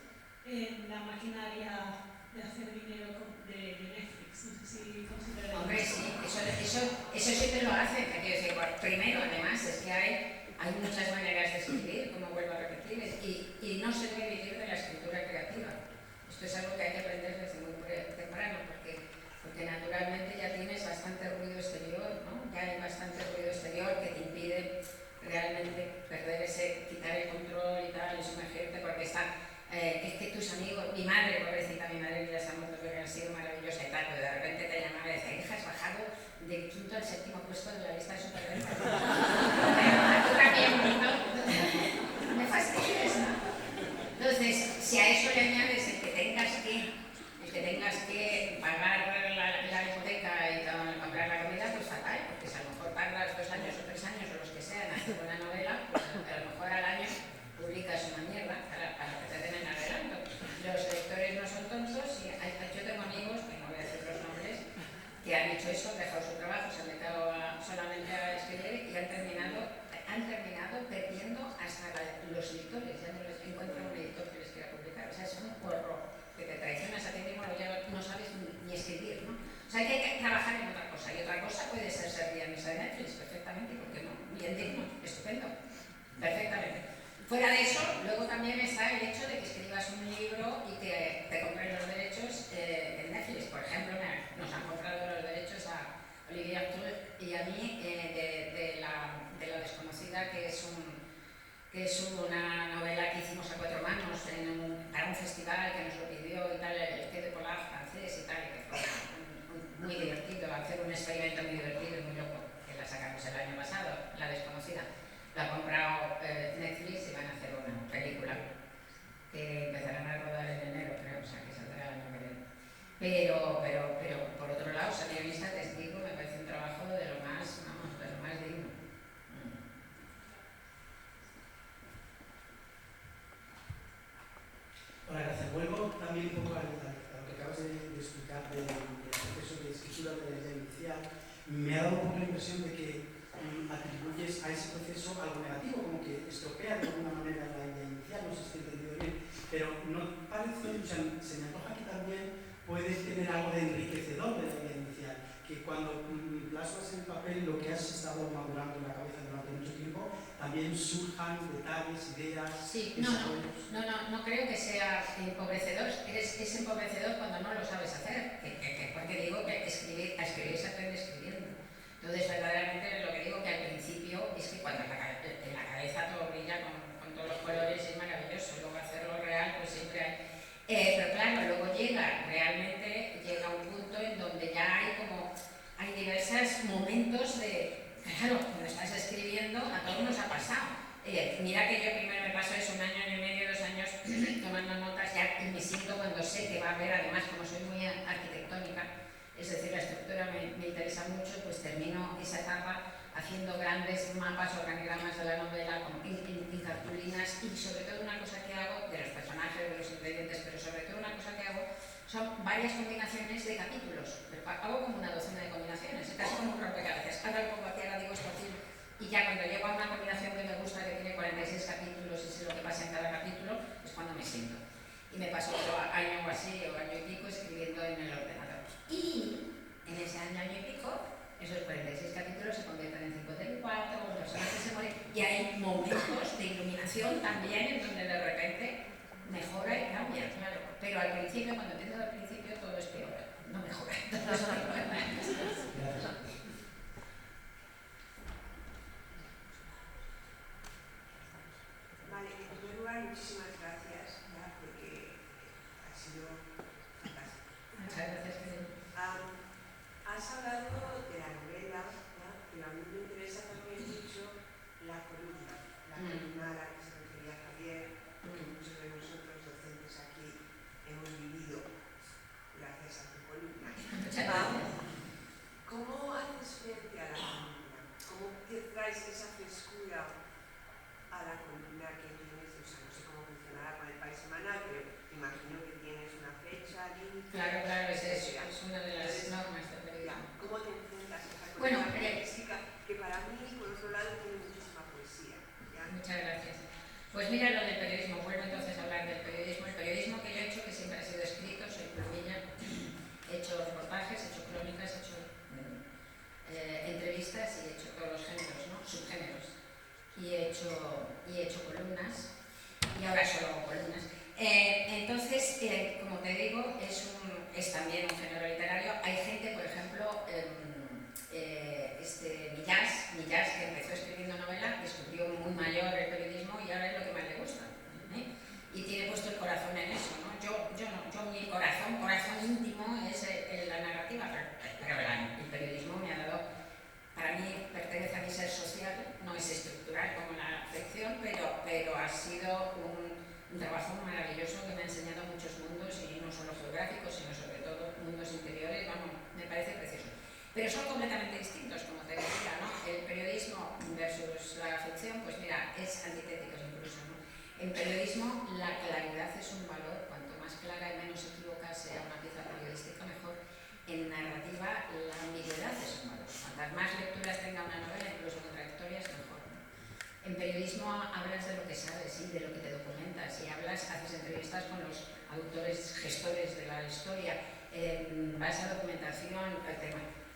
en la maquinaria de hacer dinero de Netflix. No sé si considerarías. Hombre, sí, eso sí que lo hace. Primero, además, es que hay muchas maneras de escribir, como vuelvo a repetir, y no se debe vivir de la escritura creativa. Esto es algo que hay que aprender desde muy temprano, porque naturalmente ya tienes bastante ruido exterior, ¿no? Ya hay bastante ruido exterior que te impide realmente quitar el control y tal, y sumergirte, porque es que tus amigos, mi madre, pobrecita, mi madre ya se ha muerto, pero ha sido maravillosa y tal, pero de repente te llamaba y decía, hija, has bajado del 5º al 7º puesto de la lista de superventas. Tú también, ¿no? Me fastidies, ¿no? Entonces, si a eso le añades el que tengas que pagar la hipoteca y comprar la comida, pues fatal, porque si a lo mejor tardas 2 años o 3 años o los que sean en hacer una novela, pues a lo mejor al año publicas una mierda para que te den el adelanto. Los lectores no son tontos y yo tengo amigos, que no voy a decir los nombres, que han hecho eso, han dejado su trabajo, se han dedicado solamente a escribir y han terminado perdiendo hasta los editores, ya no les encuentran un editor que les quiera publicar. O sea, es un horror que te traicionas a ti mismo, ya no sabes ni escribir, ¿no? O sea, hay que trabajar en otra cosa, y otra cosa puede ser guionista de Netflix, perfectamente, porque no, bien digno, estupendo, perfectamente. Fuera de eso, luego también está el hecho de que escribas un libro y que te compren los derechos en Netflix. Por ejemplo, nos han comprado los derechos a Olivia Trull y a mí de la desconocida, que es una novela que hicimos a 4 manos para un festival que nos lo pidió y tal, el Quai de Polar francés y tal, y que fue muy divertido, hacer un experimento muy divertido y muy loco, que la sacamos el año pasado, La desconocida. La ha comprado Netflix y van a hacer una película que empezarán a rodar en enero, creo, o sea, que saldrá el año que viene. Pero por otro lado, ser guionista testigo me parece un trabajo de lo más digno. Hola, gracias. Vuelvo también un poco a lo que acabas de explicar del proceso de escritura de la idea inicial. Me ha dado un poco la impresión de que atribuyes a ese proceso algo negativo, como que estropea de alguna manera la idea inicial, no sé si he entendido bien, pero no parece, o sea, se me antoja que también puede tener algo de enriquecedor de la idea inicial, que cuando plasmas en papel lo que has estado madurando en la cabeza durante mucho tiempo, también surjan detalles, ideas, Sí, desarrollos. no creo que sea empobrecedor, es empobrecedor cuando no lo sabes hacer, porque digo que a escribir se aprende escribiendo. Entonces, verdaderamente lo que digo que al principio es que cuando en la cabeza todo brilla con todos los colores es maravilloso, luego hacerlo real pues siempre hay. Pero claro, luego realmente llega un punto en donde ya hay diversos momentos de, claro, cuando estás escribiendo a todos nos ha pasado. Mira que yo primero me paso eso 1 año y medio, 2 años tomando notas ya y me siento cuando sé que va a haber, además como soy muy arquitectónica, es decir, la estructura me interesa mucho, pues termino esa etapa haciendo grandes mapas, organigramas de la novela en cartulinas y sobre todo una cosa que hago de los personajes, de los ingredientes, pero sobre todo una cosa que hago son varias combinaciones de capítulos. Hago como una docena de combinaciones, casi como un rompecabezas. Ahora lo pongo aquí, ahora digo esto aquí. Y ya cuando llego a una combinación que me gusta, que tiene 46 capítulos y sé lo que pasa en cada capítulo, es cuando me siento. Y me paso otro año o así, o año y pico, escribiendo en el ordenador. Y en ese año y pico, esos 46 capítulos se convierten en 54, los personajes se mueren. Y hay momentos de iluminación también en donde de repente mejora y cambia, claro. Pero al principio, cuando empiezo al principio, todo es peor. No mejora, todo es peor. Vale, en primer lugar, muchísimas gracias, ya, porque ha sido fantástico. Muchas gracias, querido. Has hablado de la novela, ¿ya? Pero a mí me interesa también mucho la columna a la que se refería Javier, que muchos de nosotros docentes aquí hemos vivido gracias a tu columna. ¿Cómo haces frente a la columna? ¿Cómo te traes esa frescura a la columna que tienes? O sea, no sé cómo funcionará con el País Semanal, pero imagino que tienes una fecha, límite. Claro, es una de las normas del periodismo. ¿Cómo te enfrentas a esa Bueno, columna periodística que para mí, por otro lado, tiene muchísima poesía? ¿Ya? Muchas gracias. Pues mira lo del periodismo, vuelvo entonces a hablar del periodismo. El periodismo que yo he hecho, que siempre ha sido escrito, soy plumilla, he hecho reportajes, he hecho crónicas, he hecho entrevistas y he hecho todos los géneros, ¿no? Subgéneros. Y he hecho columnas, y ahora solo hago columnas. Entonces, como te digo, es también un género literario. Hay gente, por ejemplo, Millás, que empezó escribiendo novela, descubrió muy mayor el periodismo y ahora es lo que más le gusta. Y tiene puesto el corazón en eso, ¿no? Yo mi corazón íntimo es la narrativa, pero el periodismo me ha dado, para mí pertenece a mi ser social, no es estructural como la ficción, pero ha sido un trabajo maravilloso que me ha enseñado muchos mundos, y no solo geográficos, sino sobre todo mundos interiores. Vamos, me parece precioso. Pero son completamente distintos, como te decía, ¿no? El periodismo versus la ficción, pues mira, es antitéticos incluso, ¿no? En periodismo la claridad es un valor, cuanto más clara y menos equivocada sea una pieza periodística, mejor. En narrativa la ambigüedad es un valor. Cuantas más lecturas tenga una novela, incluso contradictorias, mejor, ¿no? En periodismo hablas de lo que sabes y de lo que te documentas, y haces entrevistas con los autores, gestores de la historia, vas a documentación,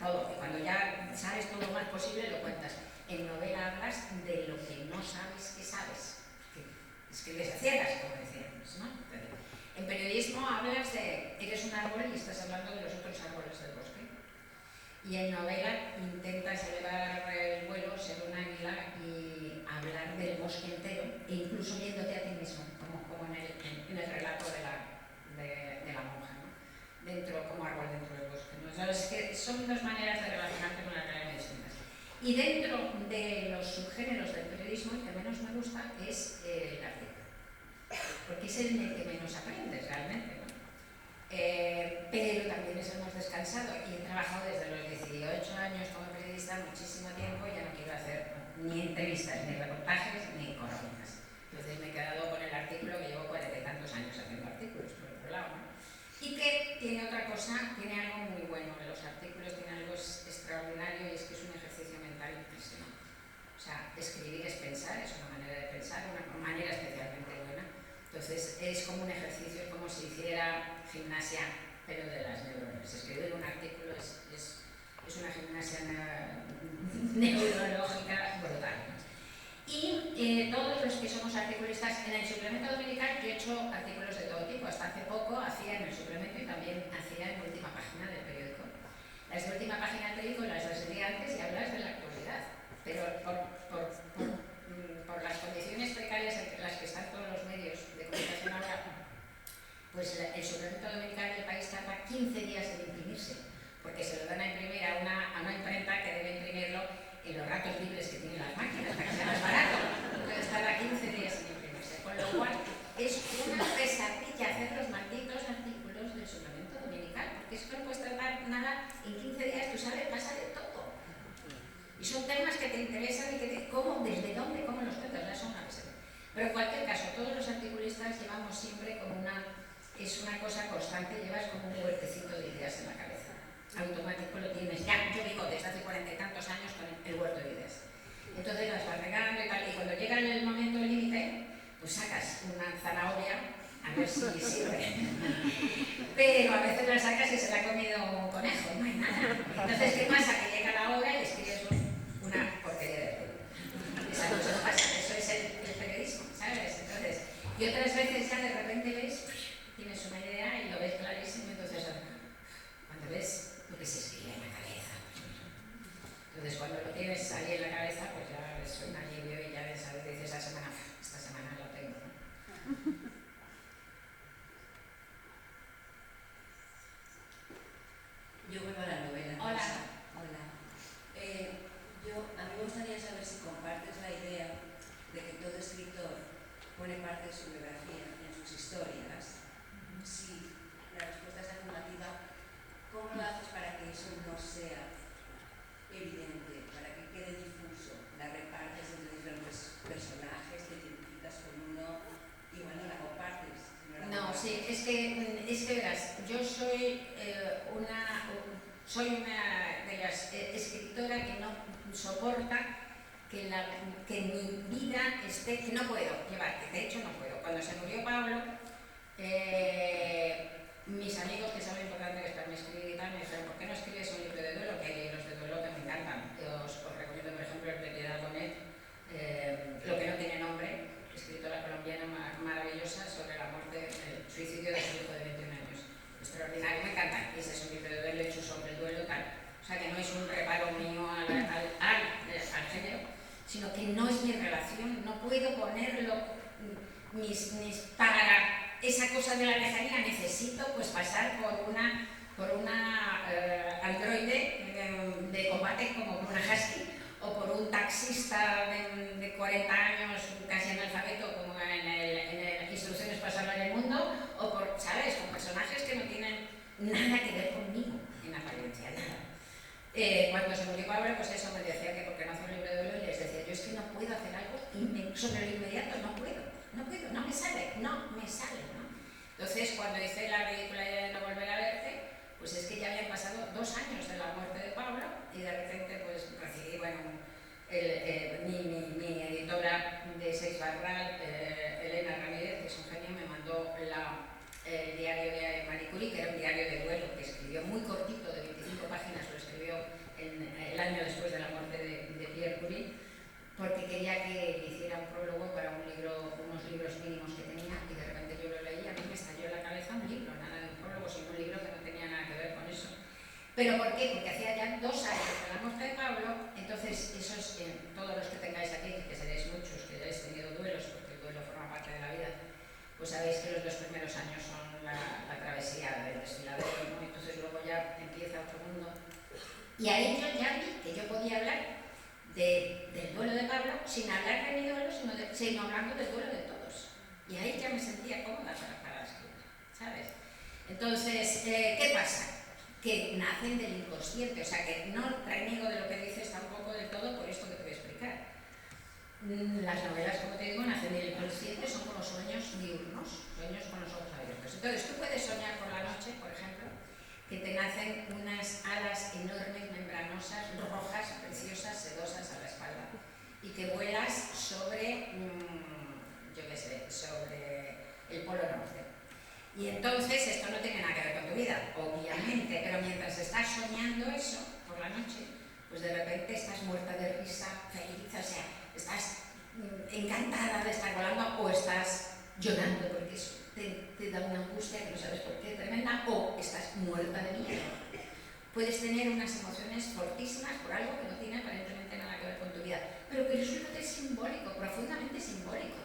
todo, y cuando ya sabes todo lo más posible lo cuentas. En novela hablas de lo que no sabes que sabes, que escribes a ciegas, como decíamos, ¿no? En periodismo hablas de, eres un árbol y estás hablando de los otros árboles del bosque. Y en novela intentas elevar el vuelo, ser un águila y hablar del bosque entero, e incluso viéndote a ti mismo, como en el relato de la monja, ¿no? Como árbol dentro del bosque, ¿no? Es que son dos maneras de relacionarte con la realidad distintas. Y dentro de los subgéneros del periodismo, el que menos me gusta es el artículo, porque es el que menos aprendes realmente, ¿no? Pero también es el más descansado, y he trabajado desde los 18 años como periodista muchísimo tiempo y ya no quiero hacer ni entrevistas, ni reportajes, ni crónicas. Entonces me he quedado con el artículo, que llevo 40 y tantos años haciendo artículos, por otro lado, ¿no? Y que tiene otra cosa, tiene algo muy bueno de los artículos, tiene algo extraordinario, y es que es un ejercicio mental impresionante. O sea, escribir es pensar, es una manera de pensar, una manera especialmente buena. Entonces es como un gimnasia, pero de las neuronas. Escribir un artículo es una gimnasia neurológica brutal. Y todos los que somos articulistas, en el suplemento dominical, yo he hecho artículos de todo tipo. Hasta hace poco hacía en el suplemento y también hacía en última página del periódico. Las de última página del periódico las recibí antes y hablas de la actualidad. Pero por las condiciones precarias en las que están todos los medios de comunicación ahora, pues el suplemento dominical del País tarda 15 días en imprimirse, porque se lo van a imprimir a una imprenta que debe imprimirlo en los ratos libres que tienen las máquinas para que sea más barato. Entonces tarda 15 días en imprimirse, con lo cual es una pesadilla hacer los malditos artículos del suplemento dominical, porque es que no puedes tratar nada en 15 días, tú sabes, pasa de todo. Y son temas que te interesan y que cómo, desde dónde, cómo los tratas, ya son una pesadilla. Pero en cualquier caso, todos los articulistas llevamos siempre como es una cosa constante, llevas como un huertecito de ideas en la cabeza. Automático lo tienes ya, yo digo, desde hace 40 y tantos años con el huerto de ideas. Entonces las vas regando y tal, y cuando llega el momento límite, pues sacas una zanahoria a ver si sirve. Pero a veces la sacas y se la ha comido un conejo, no hay nada. Entonces, ¿qué pasa? Que llega la hora y escribes una porquería de periódico. Esa cosa no pasa, eso es el periodismo, ¿sabes? Entonces, y otras veces ya de repente ves, tienes una idea y lo ves clarísimo, entonces cuando ves lo que se escribe en la cabeza. Entonces, cuando lo tienes ahí en la cabeza, pues ya es un alivio y ya sabes, dices, esta semana lo tengo, ¿no? Yo vuelvo a la novela. Hola. Hola. A mí me gustaría saber si compartes la idea de que todo escritor pone parte de su biografía en sus historias. Si la respuesta es afirmativa, ¿cómo lo haces para que eso no sea evidente, para que quede difuso? ¿La repartes entre diferentes personajes, te identificas con uno, igual no la compartes? No, sí, es que verás, yo soy una de las escritoras que no soporta que mi vida esté, que no puedo llevarte, de hecho no puedo. Cuando se murió Pablo, mis amigos que saben lo importante que es para mí escribir y tal, me dijeron, ¿por qué no escribes un libro de duelo? Que hay libros de duelo que me encantan. Os recomiendo, por ejemplo, el de Piedad Bonet, Lo que no tiene nombre, escritora colombiana maravillosa sobre la muerte, el suicidio de su hijo de 21 años. Extraordinario, me encanta. Ese es un libro de duelo hecho sobre el duelo, tal. O sea, que no es un reparo mío al género, sino que no es mi relación, no puedo ponerlo, para esa cosa de la lejanía necesito pues pasar por una androide de combate como una husky, o por un taxista de 40 años casi analfabeto como en Instrucciones para salvar el mundo, o por, ¿sabes?, con personajes que no tienen nada que ver conmigo en apariencia, nada. Cuando se murió Pablo, pues eso me decía que porque no hacía un libro de duelo, y les decía, yo es que no puedo hacer algo sobre lo inmediato, no me sale, ¿no? Entonces, cuando hice la ridícula idea de no volver a verte, pues es que ya habían pasado 2 años de la muerte de Pablo y de repente pues recibí, mi editora de Seis Barral, Elena Ramírez, que es un genio, me mandó el diario de Marie Curie, que era un diario de duelo que escribió muy cortito, de 25 páginas, lo escribió el año después de la muerte de Pierre Curie, porque quería que hiciera un prólogo para unos libros mínimos que tenía, y de repente yo lo leí, a mí me estalló en la cabeza un libro, nada de un prólogo, sino un libro que no tenía nada que ver con eso. ¿Pero por qué? Porque hacía ya 2 años de la muerte de Pablo, entonces todos los que tengáis aquí, que seréis muchos, que hayáis tenido duelos, porque el duelo forma parte de la vida, pues sabéis que los 2 primeros años son la travesía del desfiladero, ¿no? Entonces luego ya empieza otro mundo. Y ahí yo ya vi que yo podía hablar del duelo de Pablo sin hablar de mi duelo, sino hablando del duelo de todos. Y ahí ya me sentía cómoda para escribir, ¿sabes? Entonces, ¿qué pasa? Que nacen del inconsciente, o sea que no reniego de lo que dices tampoco del todo por esto que te voy a explicar. Las novelas, como te digo, nacen del inconsciente, son como sueños diurnos, sueños con los ojos abiertos. Entonces tú puedes soñar por la noche, por ejemplo, que te nacen unas alas enormes, membranosas, rojas, preciosas, sedosas a la espalda, y que vuelas sobre, sobre el Polo Norte. Y entonces esto no tiene nada que ver con tu vida, obviamente, pero mientras estás soñando eso por la noche, pues de repente estás muerta de risa, feliz, o sea, estás encantada de estar volando o estás llorando porque eso te da una angustia que no sabes por qué, tremenda, o estás muerta de miedo. Puedes tener unas emociones fortísimas por algo que no tiene aparentemente nada que ver con tu vida, pero que resulta que es simbólico, profundamente simbólico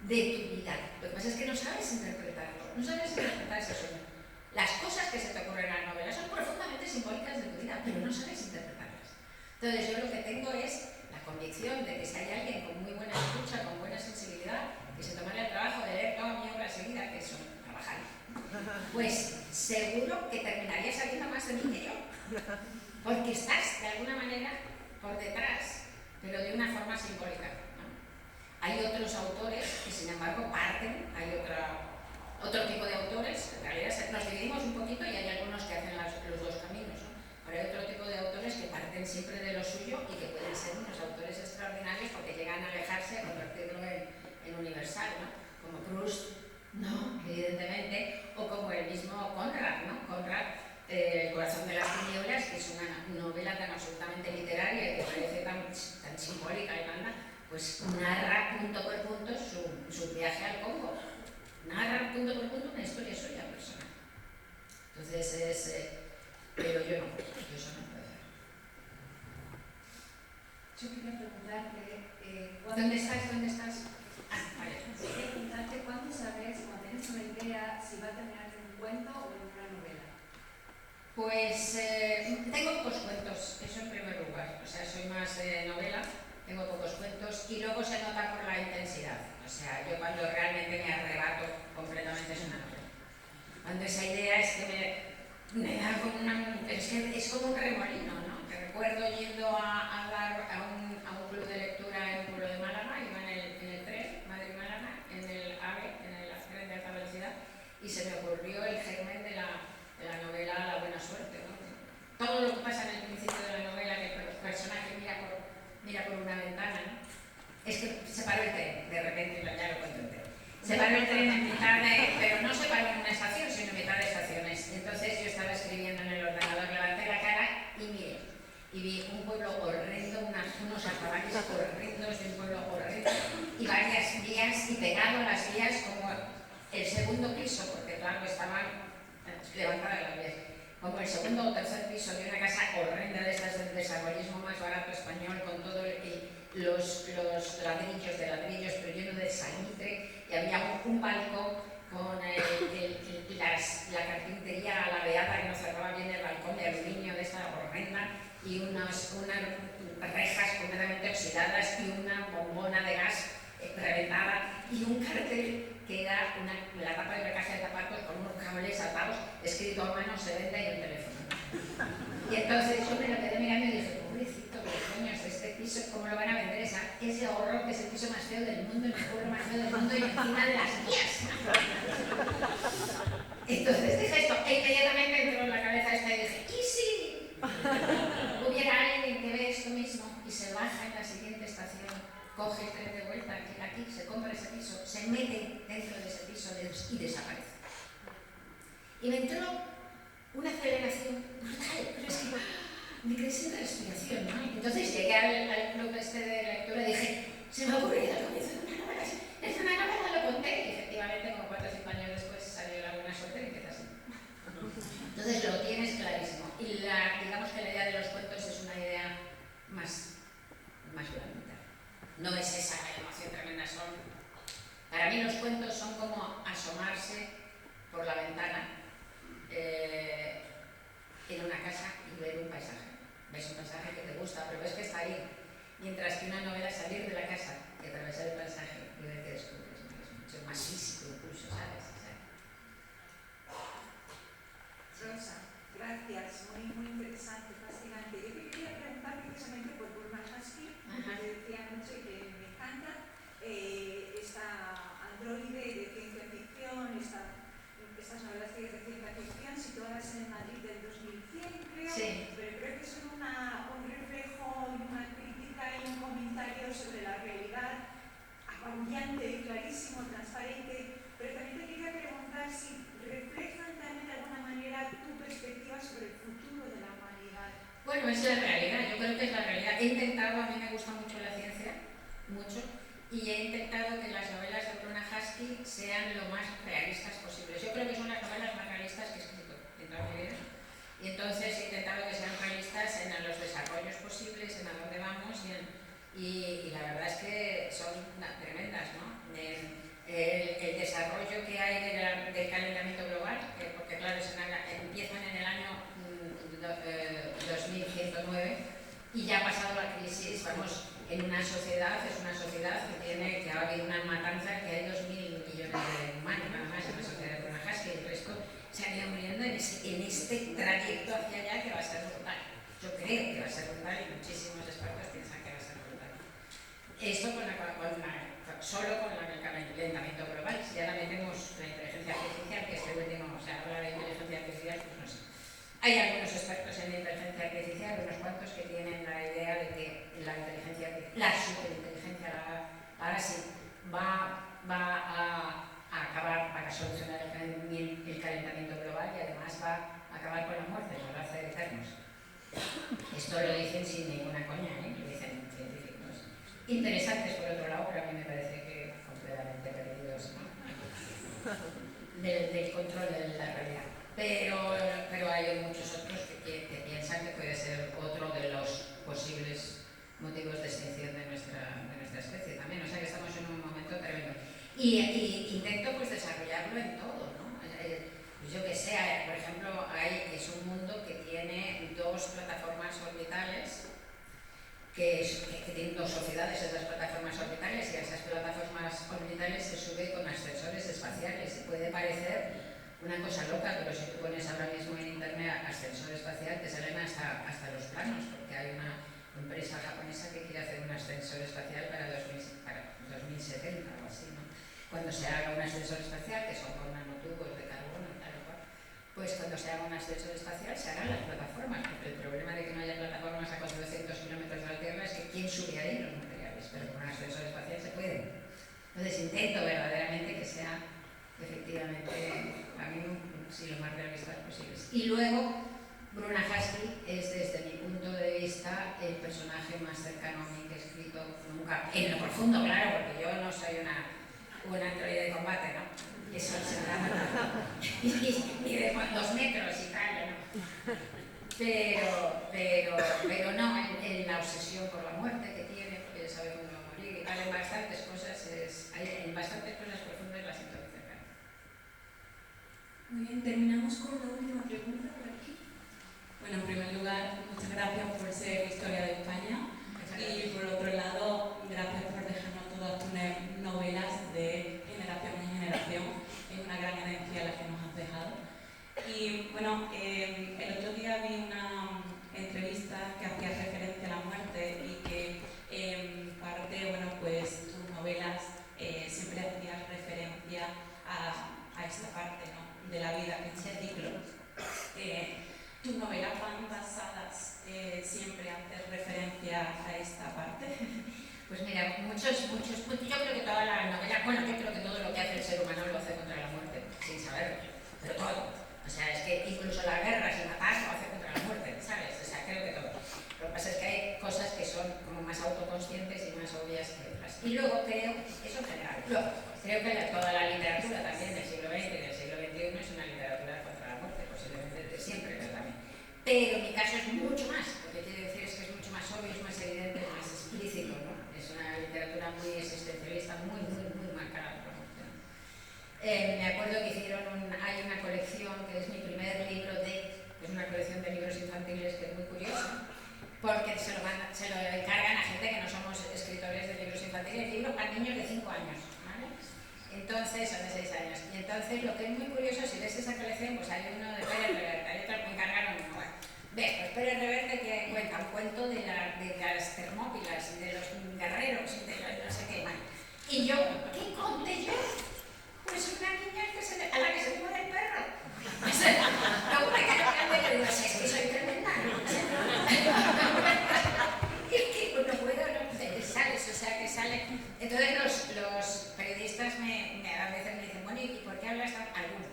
de tu vida. Lo que pasa es que no sabes interpretarlo, no sabes interpretar ese sueño. Las cosas que se te ocurren en la novela son profundamente simbólicas de tu vida, pero no sabes interpretarlas. Entonces yo lo que tengo es la convicción de que si hay alguien con muy buena escucha, con buena sensibilidad, que se tomara el trabajo de leer toda mi obra seguida, que son trabajar, pues seguro que terminaría sabiendo más de mí que yo, porque estás de alguna manera por detrás, pero de una forma simbólica. Hay otros autores que, sin embargo, parten, hay otro tipo de autores, en realidad nos dividimos un poquito y hay algunos que hacen los dos caminos, ¿no? Pero hay otro tipo de autores que parten siempre de lo suyo y que pueden ser unos autores extraordinarios porque llegan a alejarse, a convertirlo en universal, ¿no? Como Proust, no, evidentemente, o como el mismo Conrad, ¿no? Conrad, El corazón de las tinieblas, que es una novela tan absolutamente literaria y que parece tan simbólica y blanda, pues narra punto por punto su viaje al Congo. Narra punto por punto una historia suya personal. Entonces pero yo no, yo eso no puedo hacer. Yo quería preguntarte... ¿Dónde estás? Ah, vale. Quería preguntarte cuándo sabes, cuando tienes una idea, si va a terminar en un cuento o en una novela. Pues tengo pocos cuentos, eso en primer lugar. O sea, soy más novela, tengo pocos cuentos y luego se nota por la intensidad. O sea, yo cuando realmente me arrebato completamente es una novela. Cuando esa idea es que me da como es como un remolino, ¿no? Que recuerdo yendo a hablar a un club de lectura en un pueblo de Málaga, iba en el tren, Madrid-Málaga, en el AVE, en el tren de alta velocidad, y se me ocurrió el germen de la novela La buena suerte, ¿no? Todo lo que pasa en el principio de la novela, que el personaje mira por una ventana, ¿no? Es que se paró el tren, de repente, ya lo cuento entero. Se paró el tren en mitad pero no se paró en una estación, sino en mitad de estaciones. Entonces yo estaba escribiendo en el ordenador, levanté la cara y miré. Y vi un pueblo horrendo, unos azabaques horrendos de un pueblo horrendo, y varias vías, y pegado a las vías como el segundo piso, porque claro, estaban levantadas las vías, como el segundo o tercer piso de una casa horrenda de estas del desarrollismo más barato español, con todos los ladrillos, pero lleno de salitre, y había un balcón con la carpintería alabeada que no cerraba bien el balcón de aluminio de esta horrenda, y unas rejas completamente oxidadas y una bombona de gas reventada y un cartel que era la tapa de una caja de zapatos con unos cables atados, escrito a mano, se vende y un teléfono. Y entonces yo me lo quedé mirando y dije, pobrecito, ¿qué coño es este piso? ¿Cómo lo van a vender? Ese horror que es el piso más feo del mundo, el pueblo más feo del mundo y encima de las vías. Entonces dije esto e inmediatamente entró en la cabeza esta y dije, ¿y si hubiera alguien que ve esto mismo y se baja en la siguiente estación, coge el tren de vuelta, aquí, se compra ese piso, se mete dentro de ese piso y desaparece? Y me entró una aceleración brutal, pero es que me quedé sin respiración, ¿no? Entonces llegué al club de lectura y dije, se me ha ocurrido al comienzo de una novela, es una novela, lo conté, y efectivamente como 4 o 5 años después salió La buena suerte y empieza así. Entonces lo tienes clarísimo. Y digamos que la idea de los cuentos es una idea más blandita. No es esa emoción tremenda, para mí los cuentos son como asomarse por la ventana en una casa y ver un paisaje. Ves un paisaje que te gusta, pero ves que está ahí. Mientras que una novela es salir de la casa y atravesar el paisaje y ver que descubres, ¿no? Es mucho más físico incluso, ¿sabes? Rosa, gracias, muy interesante, fascinante. Yo te quería preguntar precisamente por Burma Husky, que decía anoche que me encanta esta androide de ciencia ficción, estas novelas de ciencia ficción situadas en Madrid del 2100, creo, sí. Pero creo que son un reflejo y una crítica y un comentario sobre la realidad apabullante, clarísimo, transparente. Pero también te quería preguntar si es la realidad, yo creo que es la realidad. He intentado, a mí me gusta mucho la ciencia, mucho, y he intentado que las novelas de Bruna Husky sean lo más realistas posibles. Yo creo que son las novelas más realistas que he escrito en toda mi vida. Y entonces he intentado que sean realistas en los desarrollos posibles, en a dónde vamos, y la verdad es que son tremendas, ¿no? El desarrollo que hay del calentamiento global, porque claro, empiezan en el año 2109 y ya ha pasado la crisis, vamos, en una sociedad, es una sociedad que ha habido una matanza, que hay 2.000 millones de humanos, nada más, en la sociedad de Bruna Husky, y el resto se han ido muriendo en este trayecto hacia allá que va a ser brutal. Yo creo que va a ser brutal y muchísimos expertos piensan que va a ser brutal. Esto solo con el calentamiento global. Si ahora metemos la inteligencia artificial, que este último, o sea, habla de inteligencia artificial, pues no sé. Hay algunos expertos en la inteligencia artificial, unos cuantos que tienen la idea de que la superinteligencia, ahora sí, va a acabar, para solucionar el calentamiento global y además va a acabar con la muerte, nos va a hacer eternos. Esto lo dicen sin ninguna coña, ¿eh? Lo dicen científicos. Interesantes por otro lado, pero a mí me parece que completamente perdidos, ¿no? del control de la realidad. Pero hay muchos otros que piensan que puede ser otro de los posibles motivos de extinción de nuestra especie también. O sea que estamos en un momento tremendo. Y intento pues desarrollarlo en todo, ¿no? Yo que sé, por ejemplo, es un mundo que tiene 2 plataformas orbitales, que tienen 2 sociedades esas plataformas orbitales, y a esas plataformas orbitales se sube con ascensores espaciales. Y puede parecer una cosa loca, pero si tú pones ahora mismo en internet ascensor espacial, te salen hasta los planos, porque hay una empresa japonesa que quiere hacer un ascensor espacial para 2070 o así, ¿no? Cuando se haga un ascensor espacial, que son con nanotubos de carbono, tal o cual, pues cuando se haga un ascensor espacial se harán las plataformas, porque el problema de que no haya plataformas a 400 kilómetros de la Tierra es que ¿quién sube ahí los materiales? Pero con un ascensor espacial se puede. Entonces intento verdaderamente que sea efectivamente, a mí sí, lo más realistas posibles. Y luego, Bruna Husky es, desde mi punto de vista, el personaje más cercano a mí que he escrito nunca, en lo profundo, claro, porque yo no soy una androide de combate, ¿no? Eso se me da y de 2 metros y tal, ¿no? Pero no, en la obsesión por la muerte que tiene, porque ya sabe cuándo va a morir, y tal, en bastantes cosas profundas la siento muy cercana. Muy bien, terminamos con la última pregunta por aquí. Bueno, en primer lugar, muchas gracias por ser Historia de España. Y por otro lado, gracias por dejarnos todas tus novelas de generación en generación. Es una gran herencia la que nos has dejado. Y bueno, el otro día vi una entrevista que hacía referencia a la muerte y que en parte, bueno, pues tus novelas siempre hacías referencia a esta parte, ¿no?, de la vida, que es el ciclo. Tus novelas van basadas, siempre haces referencia a esta parte. Pues mira, muchos, yo creo que toda la novela, bueno, yo creo que todo lo que hace el ser humano lo hace contra la muerte, sin saberlo, pero todo. O sea, es que incluso la guerra sin matar lo hace contra la muerte, ¿sabes? O sea, creo que todo. Lo que pasa es que hay cosas que son como más autoconscientes y más obvias que otras. Y luego creo, eso en general, creo que toda la literatura también del siglo XX y del siglo XXI es una literatura contra la muerte, posiblemente desde siempre, pero también. Pero mi caso es mucho más, lo que quiero decir es que es mucho más obvio, es más evidente, es más explícito, ¿no? Es una literatura muy existencialista, muy marcada por la muerte, ¿no? Me acuerdo que hay una colección que es mi primer libro es una colección de libros infantiles que es muy curiosa, porque se lo encargan a gente que no somos escritores de libros infantiles, libros para niños de 5 años, ¿vale? Entonces, son de 6 años. Y entonces lo que es muy curioso, si ves esa colección, pues hay uno de Pérez Reverte, hay otro que me encargaron uno. Bueno, pues Pérez Reverte que cuenta un cuento de las Termópilas y de los guerreros y de los no sé qué, bueno. Y yo, ¿qué conté yo? Pues una niña a la que se le muere el perro. O sea, luego me quedo grande y le digo, es que soy tremenda, ¿no? Es que no puedo, ¿sabes? O sea, que sale. Entonces los periodistas a veces me dicen, bueno, ¿y por qué hablas tanto? Algunos,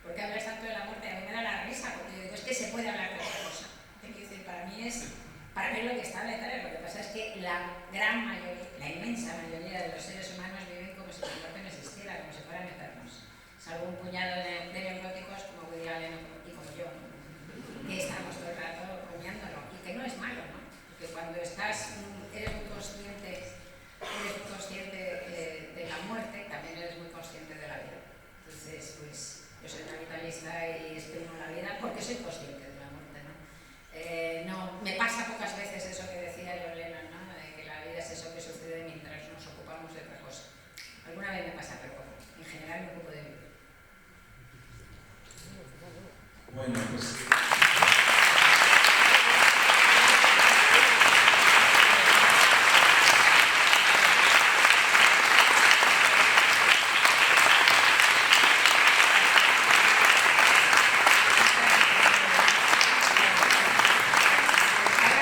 ¿por qué hablas tanto de la muerte? A mí me da la risa, porque yo digo, es que se puede hablar de otra cosa. Para mí es es lo que está detrás. Lo que pasa es que la gran mayoría, la inmensa mayoría de los seres humanos viven como si la muerte no existiera, como si fueran eternos. Salvo un puñado de neuróticos como Woody Allen y como yo, ¿no? Que estamos todo el rato comiéndolo. Y que no es malo, ¿no? Porque cuando eres muy consciente de la muerte, también eres muy consciente de la vida. Entonces, pues, yo soy capitalista y exprimo la vida porque soy consciente de la muerte, ¿no? Me pasa pocas veces eso que decía John Lennon, ¿no? De que la vida es eso que sucede mientras nos ocupamos de otra cosa. Alguna vez me pasa, pero poco. En general me ocupo de vivir. Bueno, pues